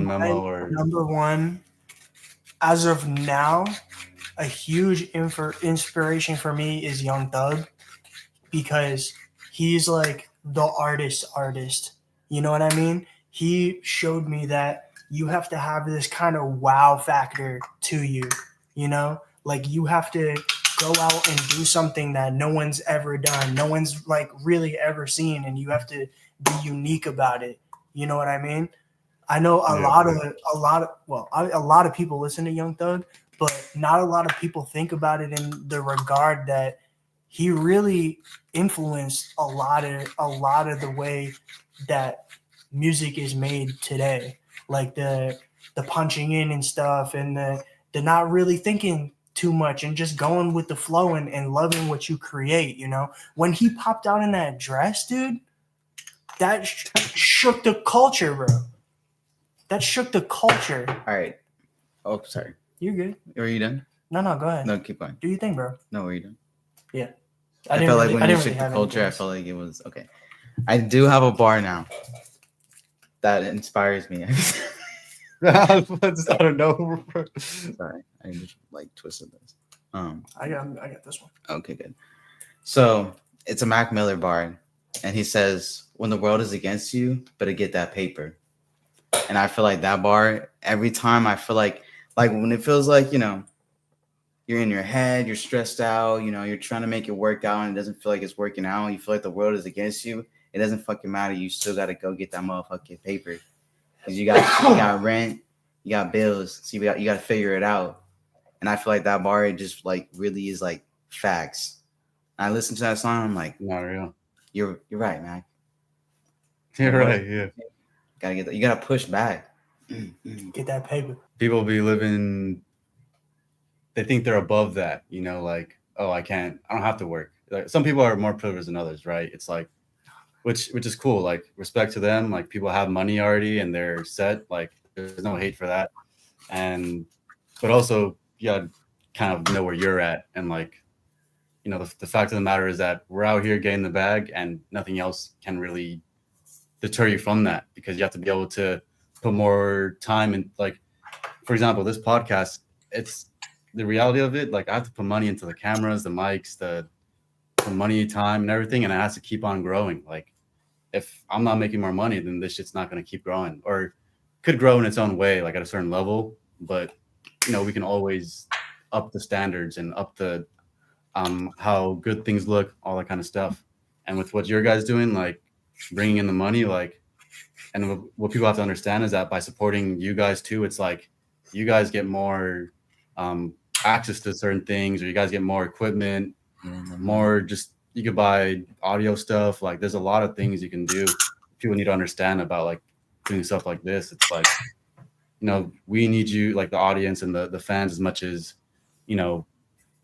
memo or number one, as of now, a huge inspiration for me is Young Thug, because he's like the artist. You know what I mean? He showed me that you have to have this kind of wow factor to you, like you have to go out and do something that no one's ever done, no one's like really ever seen, and you have to be unique about it. You know what I mean? I know a lot of people listen to Young Thug, but not a lot of people think about it in the regard that he really influenced a lot of the way that music is made today, like the punching in and stuff, and the not really thinking too much and just going with the flow and loving what you create. When he popped out in that dress, dude, that shook the culture, bro. That shook the culture. All right. Oh, sorry. You're good. Are you done? No, go ahead. No, keep going. Do you think, bro? No, are you done? Yeah. I felt like when you shook the culture, I felt like it was okay. I do have a bar now that inspires me. I don't know. Sorry, I just like twisted this. I got this one. Okay, good. So it's a Mac Miller bar, and he says, "When the world is against you, better get that paper." And I feel like that bar every time. I feel like when it feels like you're in your head, you're stressed out, you're trying to make it work out, and it doesn't feel like it's working out. You feel like the world is against you. It doesn't fucking matter. You still got to go get that motherfucking paper, because you got rent, you got bills, so you got to figure it out. And I feel like that bar, it just like really is like facts. And I listen to that song, I'm like, not real. You're right, Mac. You're right. Yeah. Gotta get that. You gotta push back. Get that paper. People be living. They think they're above that, like, oh, I don't have to work. Like, some people are more privileged than others, right? It's like, which is cool. Like, respect to them. Like, people have money already and they're set. Like, there's no hate for that. But also, you gotta kind of know where you're at. And like, the fact of the matter is that we're out here getting the bag, and nothing else can really deter you from that, because you have to be able to put more time in. Like, for example, this podcast, it's the reality of it. Like, I have to put money into the cameras, the mics, the money, time, and everything, and it has to keep on growing. Like, if I'm not making more money, then this shit's not going to keep growing, or could grow in its own way, like at a certain level. But we can always up the standards and up the how good things look, all that kind of stuff. And with what your guys doing, like bringing in the money, like, and what people have to understand is that by supporting you guys too, it's like you guys get more access to certain things, or you guys get more equipment, more just, you could buy audio stuff. Like, there's a lot of things you can do. People need to understand about like doing stuff like this. It's like, we need you, like the audience and the fans, as much as,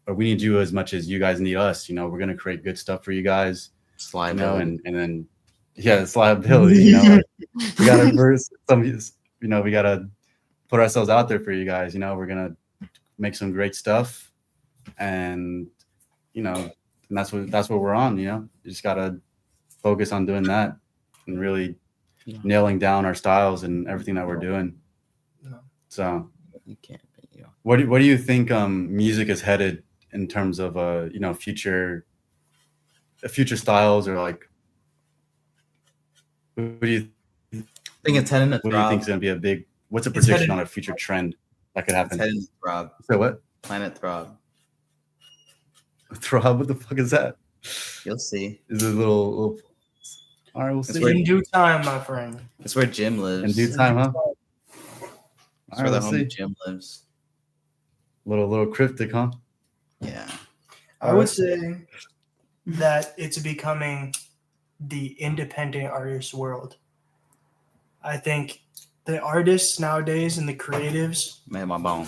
or we need you as much as you guys need us. We're going to create good stuff for you guys, and then, yeah, it's liability, like, we got to we got to put ourselves out there for you guys. We're going to make some great stuff, and, and that's what we're on. You just got to focus on doing that and really nailing down our styles and everything that we're doing. So You can't. what do you think music is headed in terms of future styles, or like, what do you I think it's heading to What do you think is throb. going to be a big? What's a It's prediction headed- on a future trend that could It's happen? heading to throb. So what? Planet throb. Throb? What the fuck is that? You'll see. Is it a little? All right, we'll It's see. where- In due time, my friend. It's where Jim lives. In due time, huh? All It's right, where the let's see. homie Jim lives. Little cryptic, huh? Yeah. I would say that it's becoming the independent artist world. I think the artists nowadays and the creatives, Made my bone.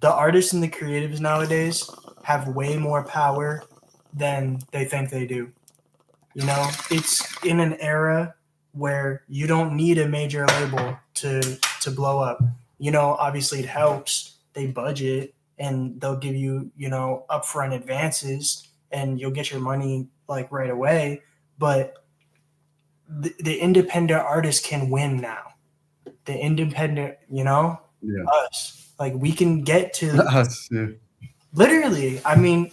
the artists and the creatives nowadays have way more power than they think they do. You know, it's in an era where you don't need a major label to blow up. You know, obviously it helps. They budget and they'll give you, you know, upfront advances and you'll get your money like right away. But the independent artist can win now. The independent, you know, Yeah. us. Like we can get to Us, yeah. literally. I mean,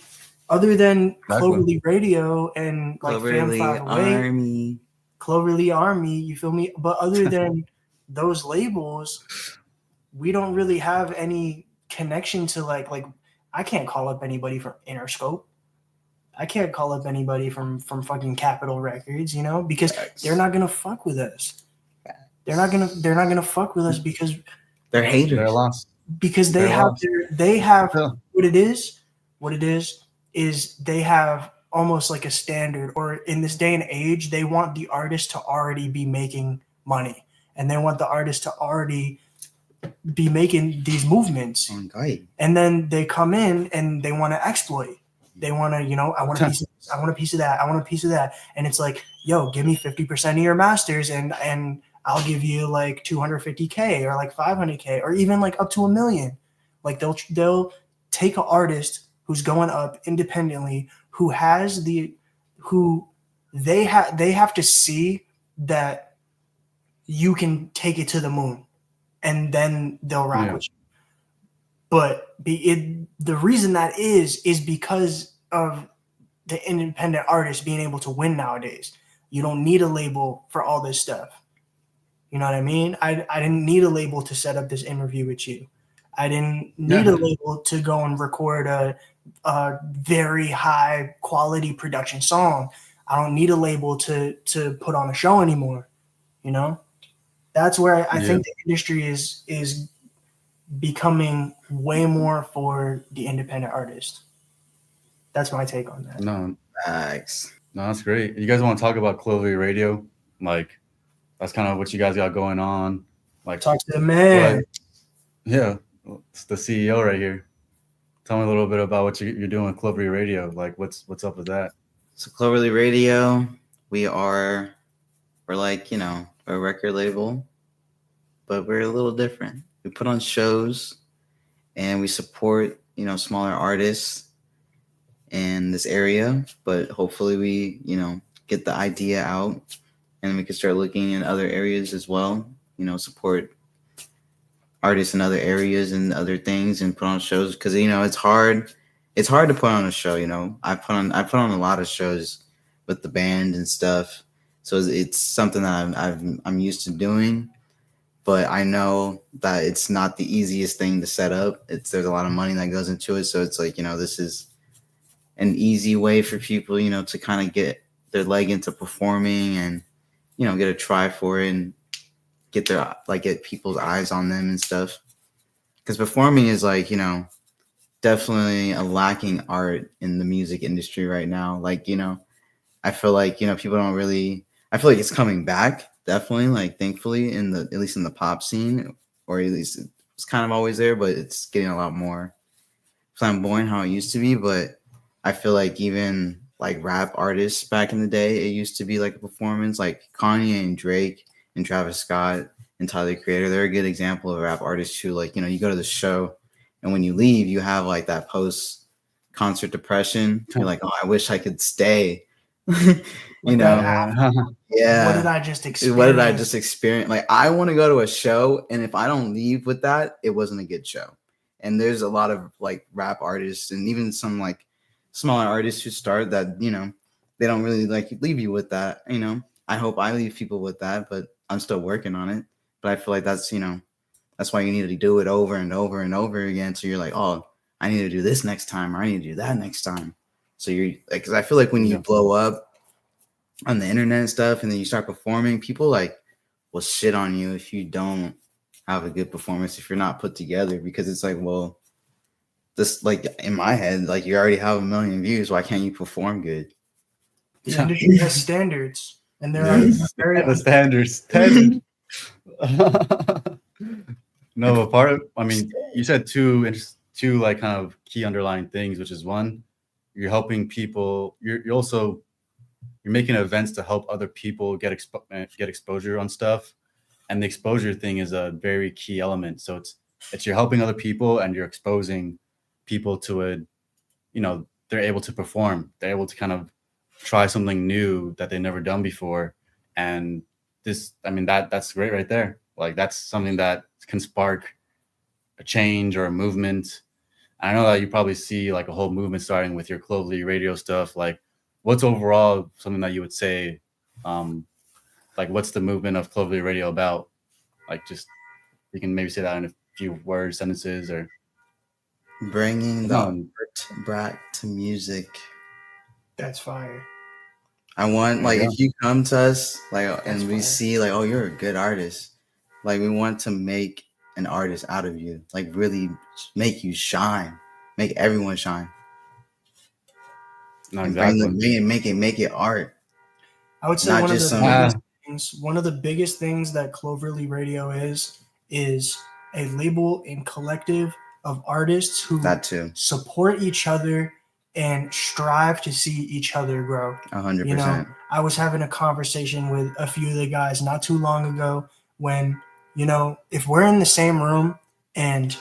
other than Exactly. Cloverleaf Radio and like Fam Cloverly 508, Army. Cloverleaf Army, you feel me? But other than those labels, we don't really have any connection to like I can't call up anybody from Interscope. I can't call up anybody from fucking Capitol Records, you know, because Facts. they're not gonna fuck with us. They're not gonna fuck with us because They're haters. They're lost. because they They're have lost. they have Yeah. what it is they have almost like a standard, or in this day and age they want the artist to already be making money and they want the artist to already be making these movements, Okay. and then they come in and they want to exploit. They want to, you know, I want a piece of this, I want a piece of that, I want a piece of that, and it's like, yo, give me 50% of your masters and I'll give you like 250K or like 500K or even like up to $1 million. Like they'll take an artist who's going up independently, who they have to see that you can take it to the moon, and then they'll rock Yeah. with you. But the reason that is because of the independent artist being able to win nowadays. You don't need a label for all this stuff. You know what I mean? I didn't need a label to set up this interview with you. I didn't need a label to go and record a very high quality production song. I don't need a label to put on a show anymore. You know, that's where I think the industry is becoming way more for the independent artist. That's my take on that. No, Facts. that's great. You guys want to talk about Cloverleaf Radio? Like, that's kind of what you guys got going on. Like, Talk to the man. yeah, it's the CEO right here. Tell me a little bit about what you're doing with Cloverleaf Radio. Like, what's up with that? So Cloverly Radio, we're like, you know, a record label, but we're a little different. We put on shows and we support, you know, smaller artists in this area, but hopefully we, you know, get the idea out and we can start looking in other areas as well, you know, support artists in other areas and other things and put on shows, because, you know, it's hard to put on a show. You know, I put on a lot of shows with the band and stuff, so it's something that I'm used to doing, but I know that it's not the easiest thing to set up. There's a lot of money that goes into it, so it's like, you know, this is an easy way for people, you know, to kind of get their leg into performing and, you know, get a try for it and get people's eyes on them and stuff. Because performing is, like, you know, definitely a lacking art in the music industry right now. Like, you know, I feel like, you know, people don't really, I feel like it's coming back, definitely, like, thankfully, at least in the pop scene, or at least it's kind of always there, but it's getting a lot more flamboyant how it used to be. But I feel like even like rap artists back in the day, it used to be like a performance. Like Kanye and Drake and Travis Scott and Tyler the Creator, they're a good example of rap artists who, like, you know, you go to the show and when you leave, you have like that post concert depression. You're like, oh, I wish I could stay. You know, yeah. What did I just experience? What did I just experience? Like, I want to go to a show, and if I don't leave with that, it wasn't a good show. And there's a lot of like rap artists and even some like smaller artists who start that, you know, they don't really like leave you with that. You know, I hope I leave people with that, but I'm still working on it. But I feel like that's, you know, that's why you need to do it over and over and over again. So you're like, oh, I need to do this next time, or I need to do that next time. So you're like, because I feel like when you blow up on the internet and stuff, and then you start performing, people like will shit on you if you don't have a good performance, if you're not put together, because it's like, well, this, like, in my head, like, you already have 1 million views, why can't you perform good? The industry has standards, and there are very The standards. No, but part of, I mean, you said two like kind of key underlying things, which is one, you're helping people. You're making events to help other people get exposure on stuff, and the exposure thing is a very key element. So it's you're helping other people and you're exposing people to a, you know, they're able to perform. They're able to kind of try something new that they've never done before, and this, I mean, that's great right there. Like, that's something that can spark a change or a movement. I know that you probably see like a whole movement starting with your Clovely radio stuff. Like, what's overall something that you would say, like, what's the movement of Clovely radio about? Like, just, you can maybe say that in a few words, sentences, or Bringing the art back to music. That's fire. I want, like, if you come to us, like, and we fire. see, like, oh, you're a good artist, like, we want to make an artist out of you, like, really make you shine, make everyone shine. No, And exactly. make it art. I would say Not one of just the some- biggest things, one of the biggest things that Cloverly Radio is a label and collective of artists who That too, support each other and strive to see each other grow. 100%. You know, I was having a conversation with a few of the guys not too long ago when, you know, if we're in the same room and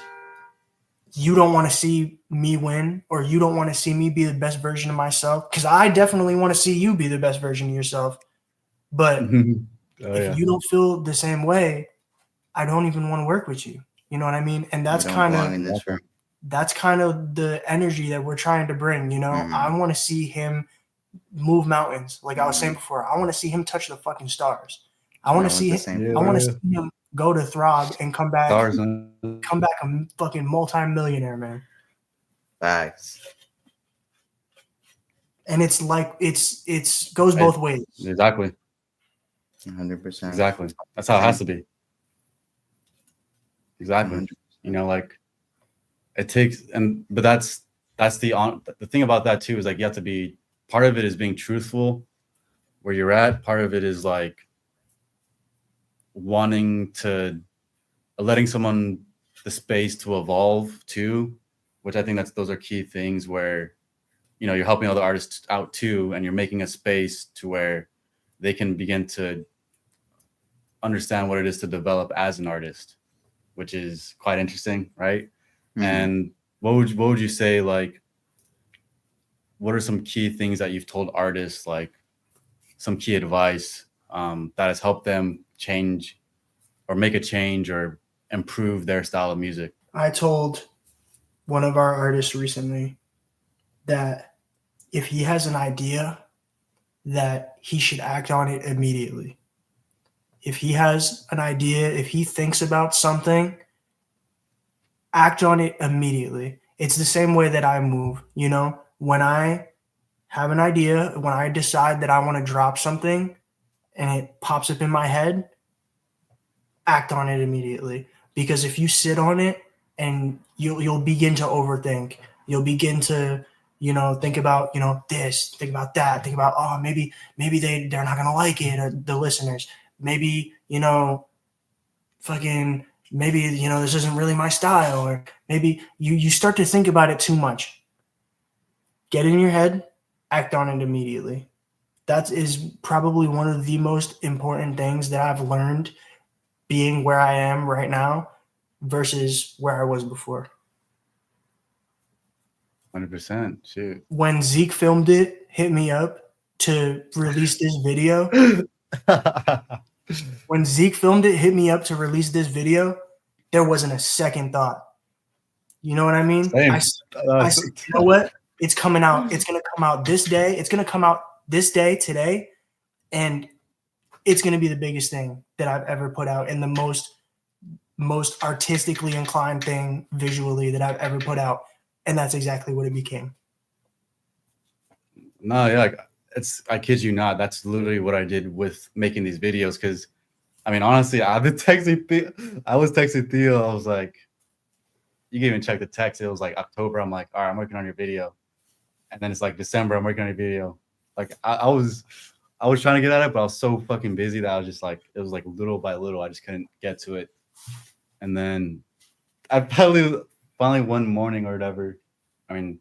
you don't want to see me win, or you don't want to see me be the best version of myself, because I definitely want to see you be the best version of yourself. But if you don't feel the same way, I don't even want to work with you. You know what I mean? And that's kind of the energy that we're trying to bring. You know, I want to see him move mountains. Like I was saying before, I want to see him touch the fucking stars. I want to see him. I want to see him go to Throb and come back a fucking multi-millionaire, man. Facts. And it's like it's goes both ways. Exactly. 100%. Exactly. That's how it has to be. Exactly. 100%. You know, like, it takes, but that's the thing about that too, is like, you have to be, part of it is being truthful where you're at. Part of it is like wanting to, letting someone the space to evolve too, which I think those are key things where, you know, you're helping other artists out too, and you're making a space to where they can begin to understand what it is to develop as an artist, which is quite interesting, right? Mm-hmm. And what would you say, like, what are some key things that you've told artists, like some key advice that has helped them change or make a change or improve their style of music? I told one of our artists recently that if he has an idea, that he should act on it immediately. If he has an idea, if he thinks about something, act on it immediately. It's the same way that I move. You know, when I have an idea, when I decide that I want to drop something and it pops up in my head, act on it immediately. Because if you sit on it and you'll begin to overthink, you'll begin to, you know, think about, you know, this, think about that, think about, oh, maybe they're not going to like it, or the listeners. Maybe, you know, maybe, you know, this isn't really my style, or maybe you start to think about it too much. Get in your head, act on it immediately. That is probably one of the most important things that I've learned being where I am right now versus where I was before. 100%. Shoot. When Zeke filmed it, hit me up to release this video. When Zeke filmed it, hit me up to release this video, there wasn't a second thought. You know what I mean? I said, you know what? It's coming out. It's going to come out this day. It's going to come out this day, today. And it's going to be the biggest thing that I've ever put out and the most artistically inclined thing visually that I've ever put out. And that's exactly what it became. No, yeah, like I kid you not, that's literally what I did with making these videos. Because I mean, honestly, I was texting Theo. I was like, you can even check the text. It was like October. I'm like, all right, I'm working on your video. And then it's like December, I'm working on your video. Like I was trying to get at it, but I was so fucking busy that I was just like, it was like little by little, I just couldn't get to it. And then I finally one morning or whatever, I mean,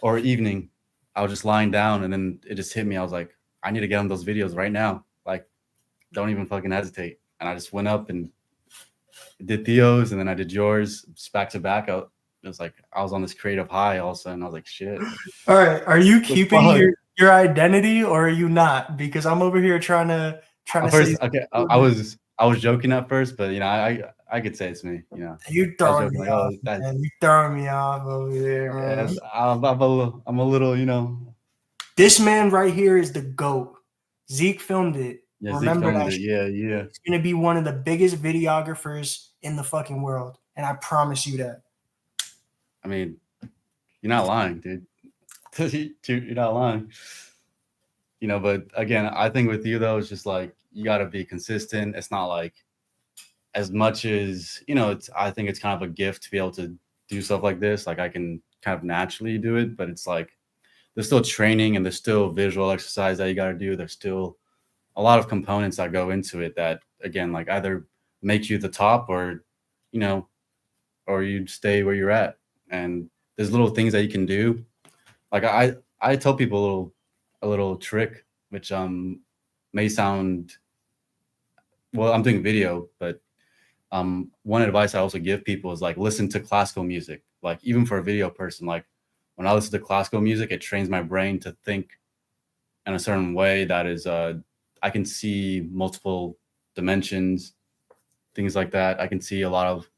or evening, I was just lying down and then it just hit me. I was like, I need to get on those videos right now. Like, don't even fucking hesitate. And I just went up and did Theo's and then I did yours just back to back. It was like I was on this creative high all of a sudden. I was like, shit. All right. Are you The keeping fuck? your identity or are you not? Because I'm over here trying to First, say okay, I was joking at first, but you know, I could say it's me. You know, you I was throwing joking me like, off, oh, that's man. You throwing me off over there, man. yes, I'm a little, you know. This man right here is the GOAT. Zeke filmed it. Yeah, Zeke Remember filmed that it. shit. Yeah. He's gonna be one of the biggest videographers in the fucking world, and I promise you that. I mean, you're not lying, dude. You're not lying. You know, but again, I think with you though, it's just like you got to be consistent. It's not like as much as you know. I think it's kind of a gift to be able to do stuff like this. Like I can kind of naturally do it, but it's like there's still training and there's still visual exercise that you got to do. There's still a lot of components that go into it that again, like either make you the top or, you know, or you stay where you're at. And there's little things that you can do. Like I tell people a little trick, which may sound well, I'm doing video, but one advice I also give people is like listen to classical music. Like even for a video person, like when I listen to classical music, it trains my brain to think in a certain way that is I can see multiple dimensions, things like that. I can see a lot of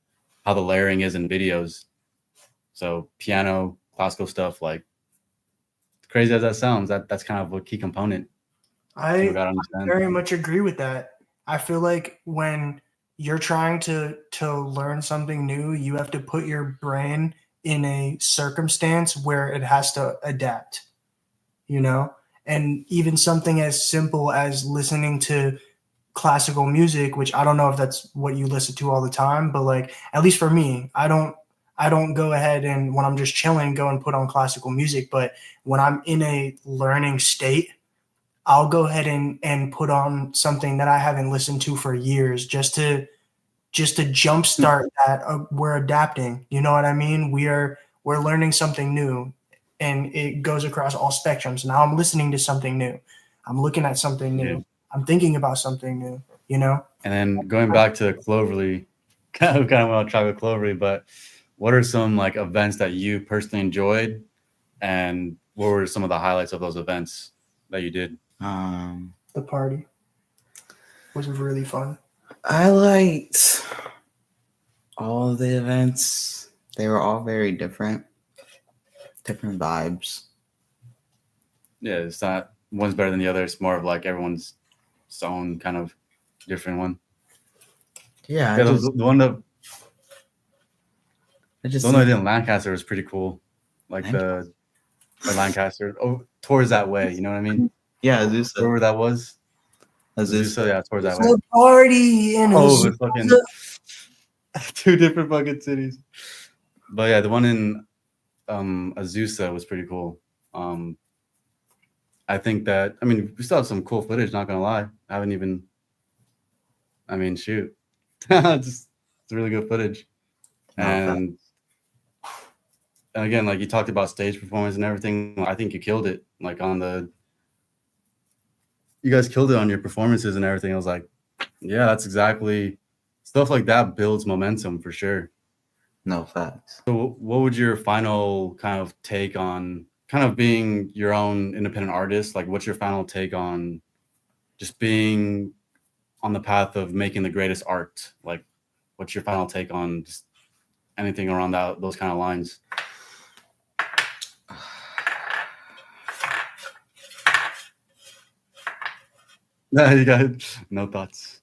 how the layering is in videos. So piano, classical stuff, like crazy as that sounds, that's kind of a key component. I gotta understand. very much agree with that. I feel like when you're trying to learn something new, you have to put your brain in a circumstance where it has to adapt, you know? And even something as simple as listening to classical music, which I don't know if that's what you listen to all the time, but like at least for me, I don't go ahead and when I'm just chilling go and put on classical music, but when I'm in a learning state, I'll go ahead and put on something that I haven't listened to for years just to jumpstart that. We're adapting, you know what I mean? We're learning something new and it goes across all spectrums. Now I'm listening to something new. I'm looking at something new. Yeah. I'm thinking about something new, you know? And then going back to Cloverly, kind of want to try with Cloverly, but what are some like events that you personally enjoyed and what were some of the highlights of those events that you did? The party was really fun. I liked all of the events. They were all very different vibes. Yeah, it's not one's better than the other. It's more of like everyone's own kind of different one. Yeah, Yeah, the one that I just the one I did in Lancaster was pretty cool. Like the Lancaster, towards that way. You know what I mean? Yeah, Azusa. Wherever that was. Azusa. Yeah, towards that way. The party in But fucking two different fucking cities. But yeah, the one in Azusa was pretty cool. I think that we still have some cool footage, not gonna lie. I haven't even shoot. It's really good footage. And again, like you talked about stage performance and everything, I think you killed it. Like you guys killed it on your performances and everything. I was like, yeah, that's exactly stuff like that builds momentum for sure. No facts. So what would your final kind of take on kind of being your own independent artist? Like what's your final take on just being on the path of making the greatest art? Like what's your final take on just anything around those kind of lines? No, you got no thoughts.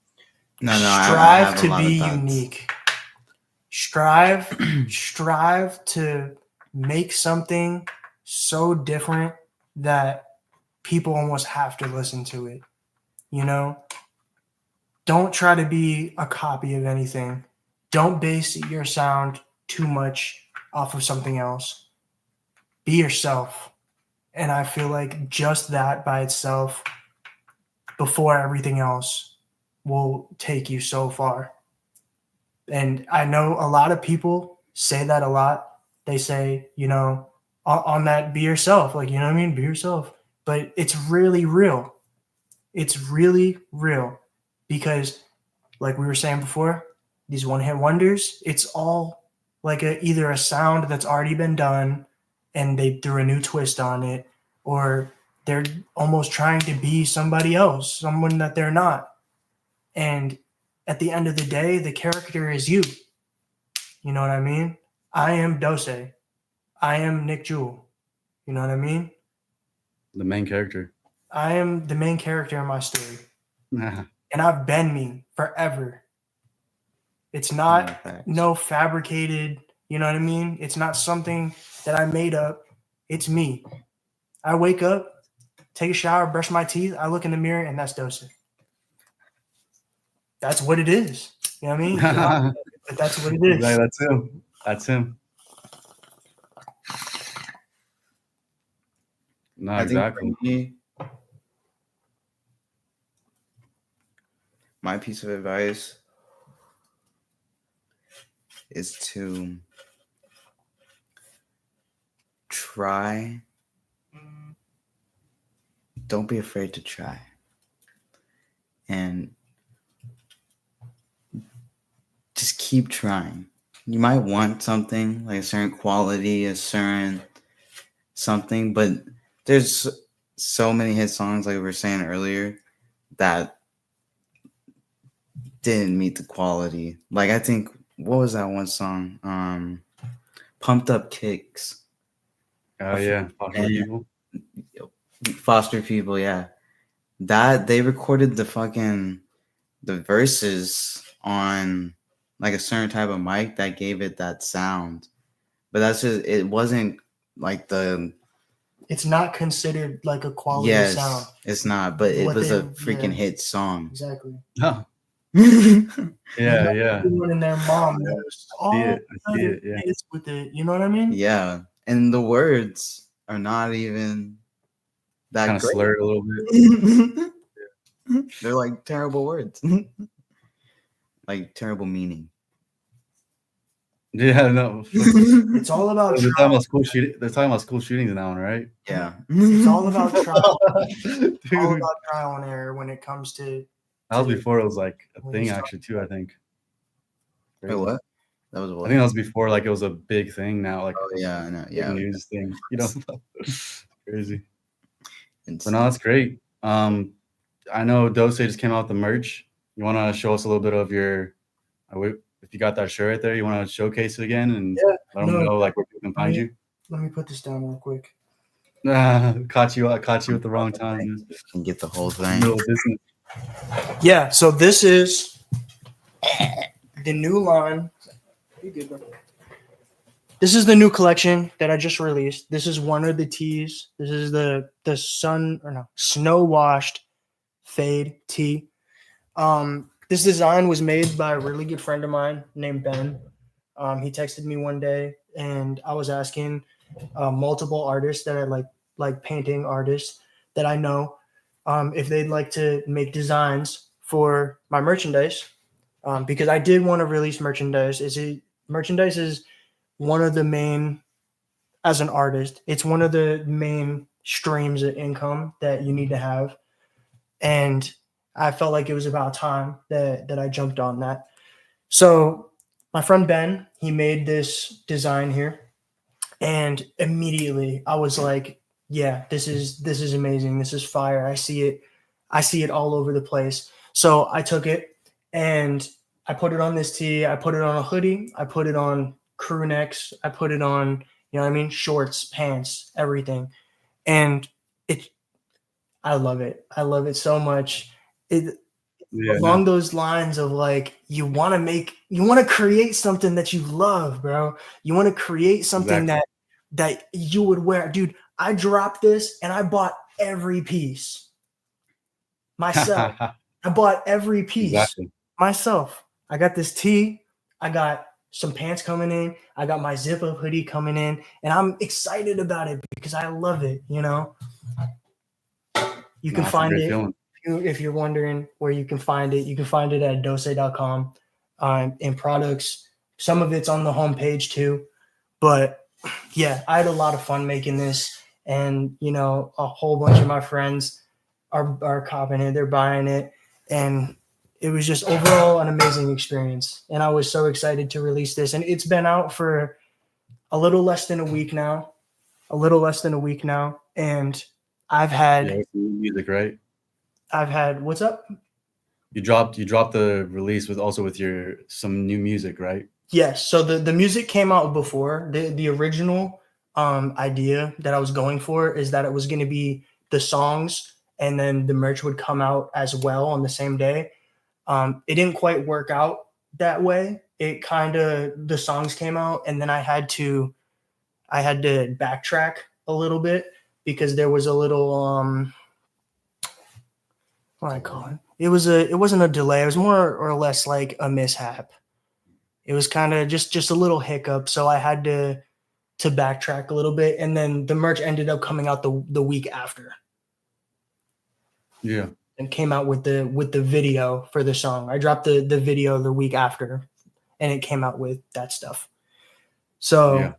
No, I Strive have a to lot be of thoughts. unique. Strive to make something so different that people almost have to listen to it. You know, don't try to be a copy of anything. Don't base your sound too much off of something else. Be yourself. And I feel like just that by itself, before everything else, will take you so far. And I know a lot of people say that a lot. They say, you know, on that, be yourself. Like, you know what I mean? Be yourself. But it's really real. It's really real because, like we were saying before, these one-hit wonders, it's all like either a sound that's already been done and they threw a new twist on it, or they're almost trying to be somebody else, someone that they're not. And at the end of the day, the character is you. You know what I mean? I am Dose. I am Nick Jewell. You know what I mean? The main character. I am the main character in my story. Nah. And I've been me forever. It's No, not facts. no fabricated, you know what I mean? It's not something that I made up. It's me. I wake up, take a shower, brush my teeth, I look in the mirror, and that's Dose. That's what it is. You know what I mean? But that's what it is. Exactly, that's him. That's him. No, I think exactly. for me, my piece of advice is to try. Don't be afraid to try. And just keep trying. You might want something like a certain quality, a certain something, but there's so many hit songs, like we were saying earlier, that didn't meet the quality. Like, I think, what was that one song? Pumped Up Kicks. Oh yeah, Foster Yeah. People. Foster People, yeah. That they recorded the verses on like a certain type of mic that gave it that sound. But that's just, it wasn't like the It's not considered like a quality sound. it's not, but it What was they- a freaking hit song. Exactly. Oh, Yeah. yeah. Everyone and their mom knows I see it. Yeah. it's with it. You know what I mean? Yeah. And the words are not even that Kind of great. slurred a little bit. They're like terrible words. Like terrible meaning. Yeah, no. It's all about They're talking trying. about school shooting. They're talking about school shootings now, right? Yeah. It's all about trial. Dude, All about trial and error when it comes to. that was before it was like a When thing, you start- actually, too. I think. Wait, what? That was what? I think that was before, like it was a big thing. Now, like Oh yeah, I know. big Yeah. news thing. You know, crazy. It's- But no, that's great. I know Dose just came out with the merch. You want to show us a little bit of your, if you got that shirt right there, you want to showcase it again and Yeah, let them know like where people can find you. Let me put this down real quick. Caught you at the wrong time. You can get the whole thing. Middle of business. Yeah, so this is the new line. You good, bro? This is the new collection that I just released. This is one of the tees. This is the snow washed fade tee. This design was made by a really good friend of mine named Ben. He texted me one day, and I was asking multiple artists that I like painting artists that I know, if they'd like to make designs for my merchandise, because I did want to release merchandise. Merchandise is one of the main, as an artist, it's one of the main streams of income that you need to have, and I felt like it was about time that I jumped on that. So my friend Ben, he made this design here, and immediately I was like, yeah, this is amazing. This is fire. I see it all over the place. So I took it and I put it on this tee. I put it on a hoodie. I put it on crew necks. I put it on, you know what I mean? Shorts, pants, everything. And I love it. I love it so much. it Yeah, along those lines of like you want to create something that you love, bro. You want to create something Exactly. that you would wear. Dude, I dropped this and I bought every piece myself. I bought every piece Exactly. myself. I got this tee. I got some pants coming in. I got my zip up hoodie coming in, and I'm excited about it because I love it. You know, you can Nah, it's a find great it feeling. if you're wondering where you can find it. You can find it at dose.com in products. Some of it's on the homepage too, but yeah, I had a lot of fun making this, and you know, a whole bunch of my friends are copping it. They're buying it, and it was just overall an amazing experience. And I was so excited to release this, and it's been out for a little less than a week now. And I've had Yeah, with the new music, right? what's up? You dropped the release with your some new music, right? Yes. So the music came out before the original idea that I was going for is that it was going to be the songs and then the merch would come out as well on the same day. It didn't quite work out that way. It kind of the songs came out and then I had to backtrack a little bit because there was a little what do I call it? It wasn't a delay. It was more or less like a mishap. It was kind of just a little hiccup, so I had to backtrack a little bit, and then the merch ended up coming out the week after, Yeah. and came out with the video for the song. I dropped the video the week after, and it came out with that stuff. So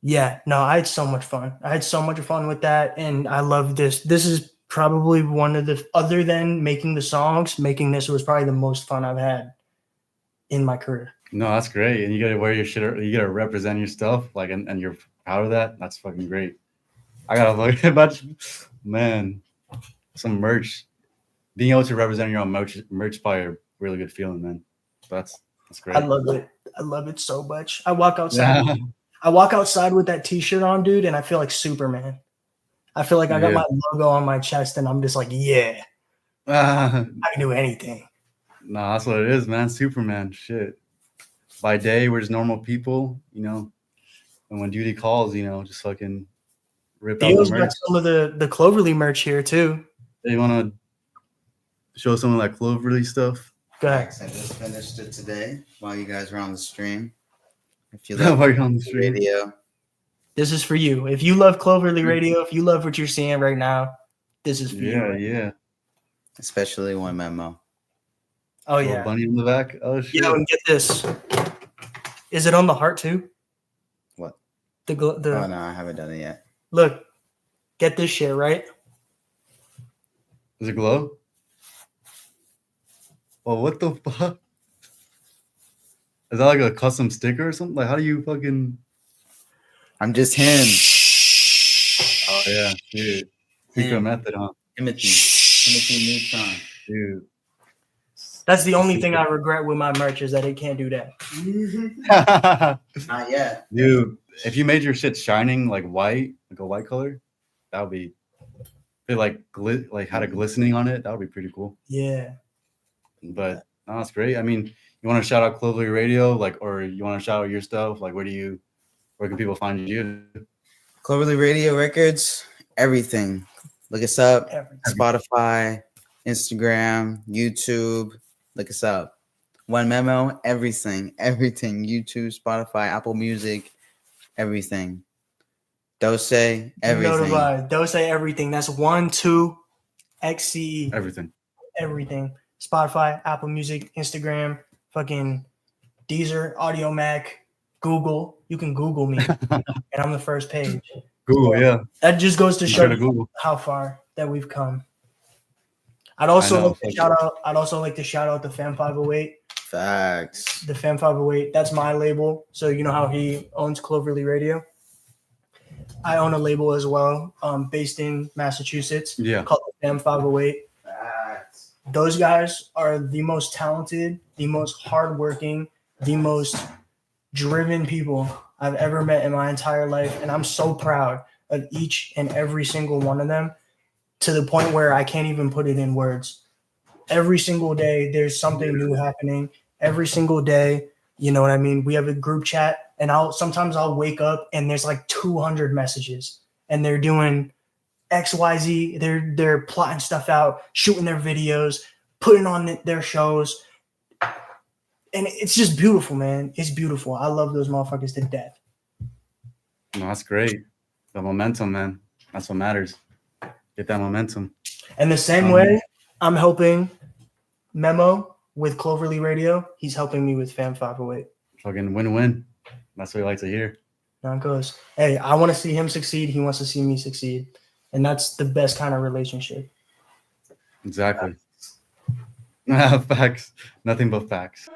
yeah, no, I had so much fun. I had so much fun with that, and I love this. This is probably one of the other than making the songs, making this was probably the most fun I've had in my career. No, that's great. And you gotta wear your shit. You gotta represent your stuff, like, and you're proud of that. That's fucking great. I gotta look about man, some merch. Being able to represent your own merch probably a really good feeling, man. That's great. I love it. I love it so much. I walk outside. Yeah. I walk outside with that T-shirt on, dude, and I feel like Superman. I feel like I got my logo on my chest, and I'm just like, yeah, I can do anything. Nah, that's what it is, man. Superman, shit. By day, we're just normal people, you know. And when duty calls, you know, just fucking rip out Theo's the got merch. some of the Cloverly merch here too. You want to show some of that Cloverly stuff? Go ahead. I just finished it today while you guys were on the stream. If you While love you're on the stream. radio, This is for you. If you love Cloverly Radio, if you love what you're seeing right now, this is for you. Yeah. especially one memo. Oh Little yeah. bunny in the back. Oh shit. Yeah, and get this. Is it on the heart too? What? The Oh no, I haven't done it yet. look. Get this shit right. Does it glow? Oh, what the fuck? Is that like a custom sticker or something? Like, how do you fucking? I'm just him. Oh yeah, dude. Secret method, huh? Timothy Neutron. Dude. That's the only thing I regret with my merch is that it can't do that. Not yet. Dude, if you made your shit shining like white, like a white color, that would be. If it like had a glistening on it, that would be pretty cool. Yeah. But no, that's great. I mean, you want to shout out Cloverly Radio, like, or you want to shout out your stuff? Like, where can people find you? Cloverly Radio Records, everything. Look us up. Everything. Spotify, Instagram, YouTube. Look us up. One memo, everything. YouTube, Spotify, Apple Music, everything. Dose, everything. Notified. Dose everything. That's 12 XCE. Everything. Everything. Spotify, Apple Music, Instagram, fucking Deezer, Audio Mac, Google. You can Google me, and I'm the first page. Google, yeah. That just goes to show Sure to you Google. how far that we've come. I'd also like to shout out the Fam 508. Facts. The Fam 508. That's my label. So you know how he owns Cloverly Radio. I own a label as well, based in Massachusetts. Yeah. Called the Fam 508. Facts. Those guys are the most talented, the most hardworking, the most driven people I've ever met in my entire life. And I'm so proud of each and every single one of them, to the point where I can't even put it in words. every single day there's something new happening. Every single day, you know what I mean? We have a group chat, and sometimes I'll wake up and there's like 200 messages, and they're doing XYZ. They're plotting stuff out, shooting their videos, putting on their shows. And it's just beautiful, man. It's beautiful. I love those motherfuckers to death. No, that's great. The momentum, man. That's what matters. Get that momentum. And the same way I'm helping Memo with Cloverly Radio, he's helping me with Fam 508. Fucking win-win. That's what we like to hear. Now it goes, hey, I want to see him succeed. He wants to see me succeed. And that's the best kind of relationship. Exactly. Facts. Nothing but facts.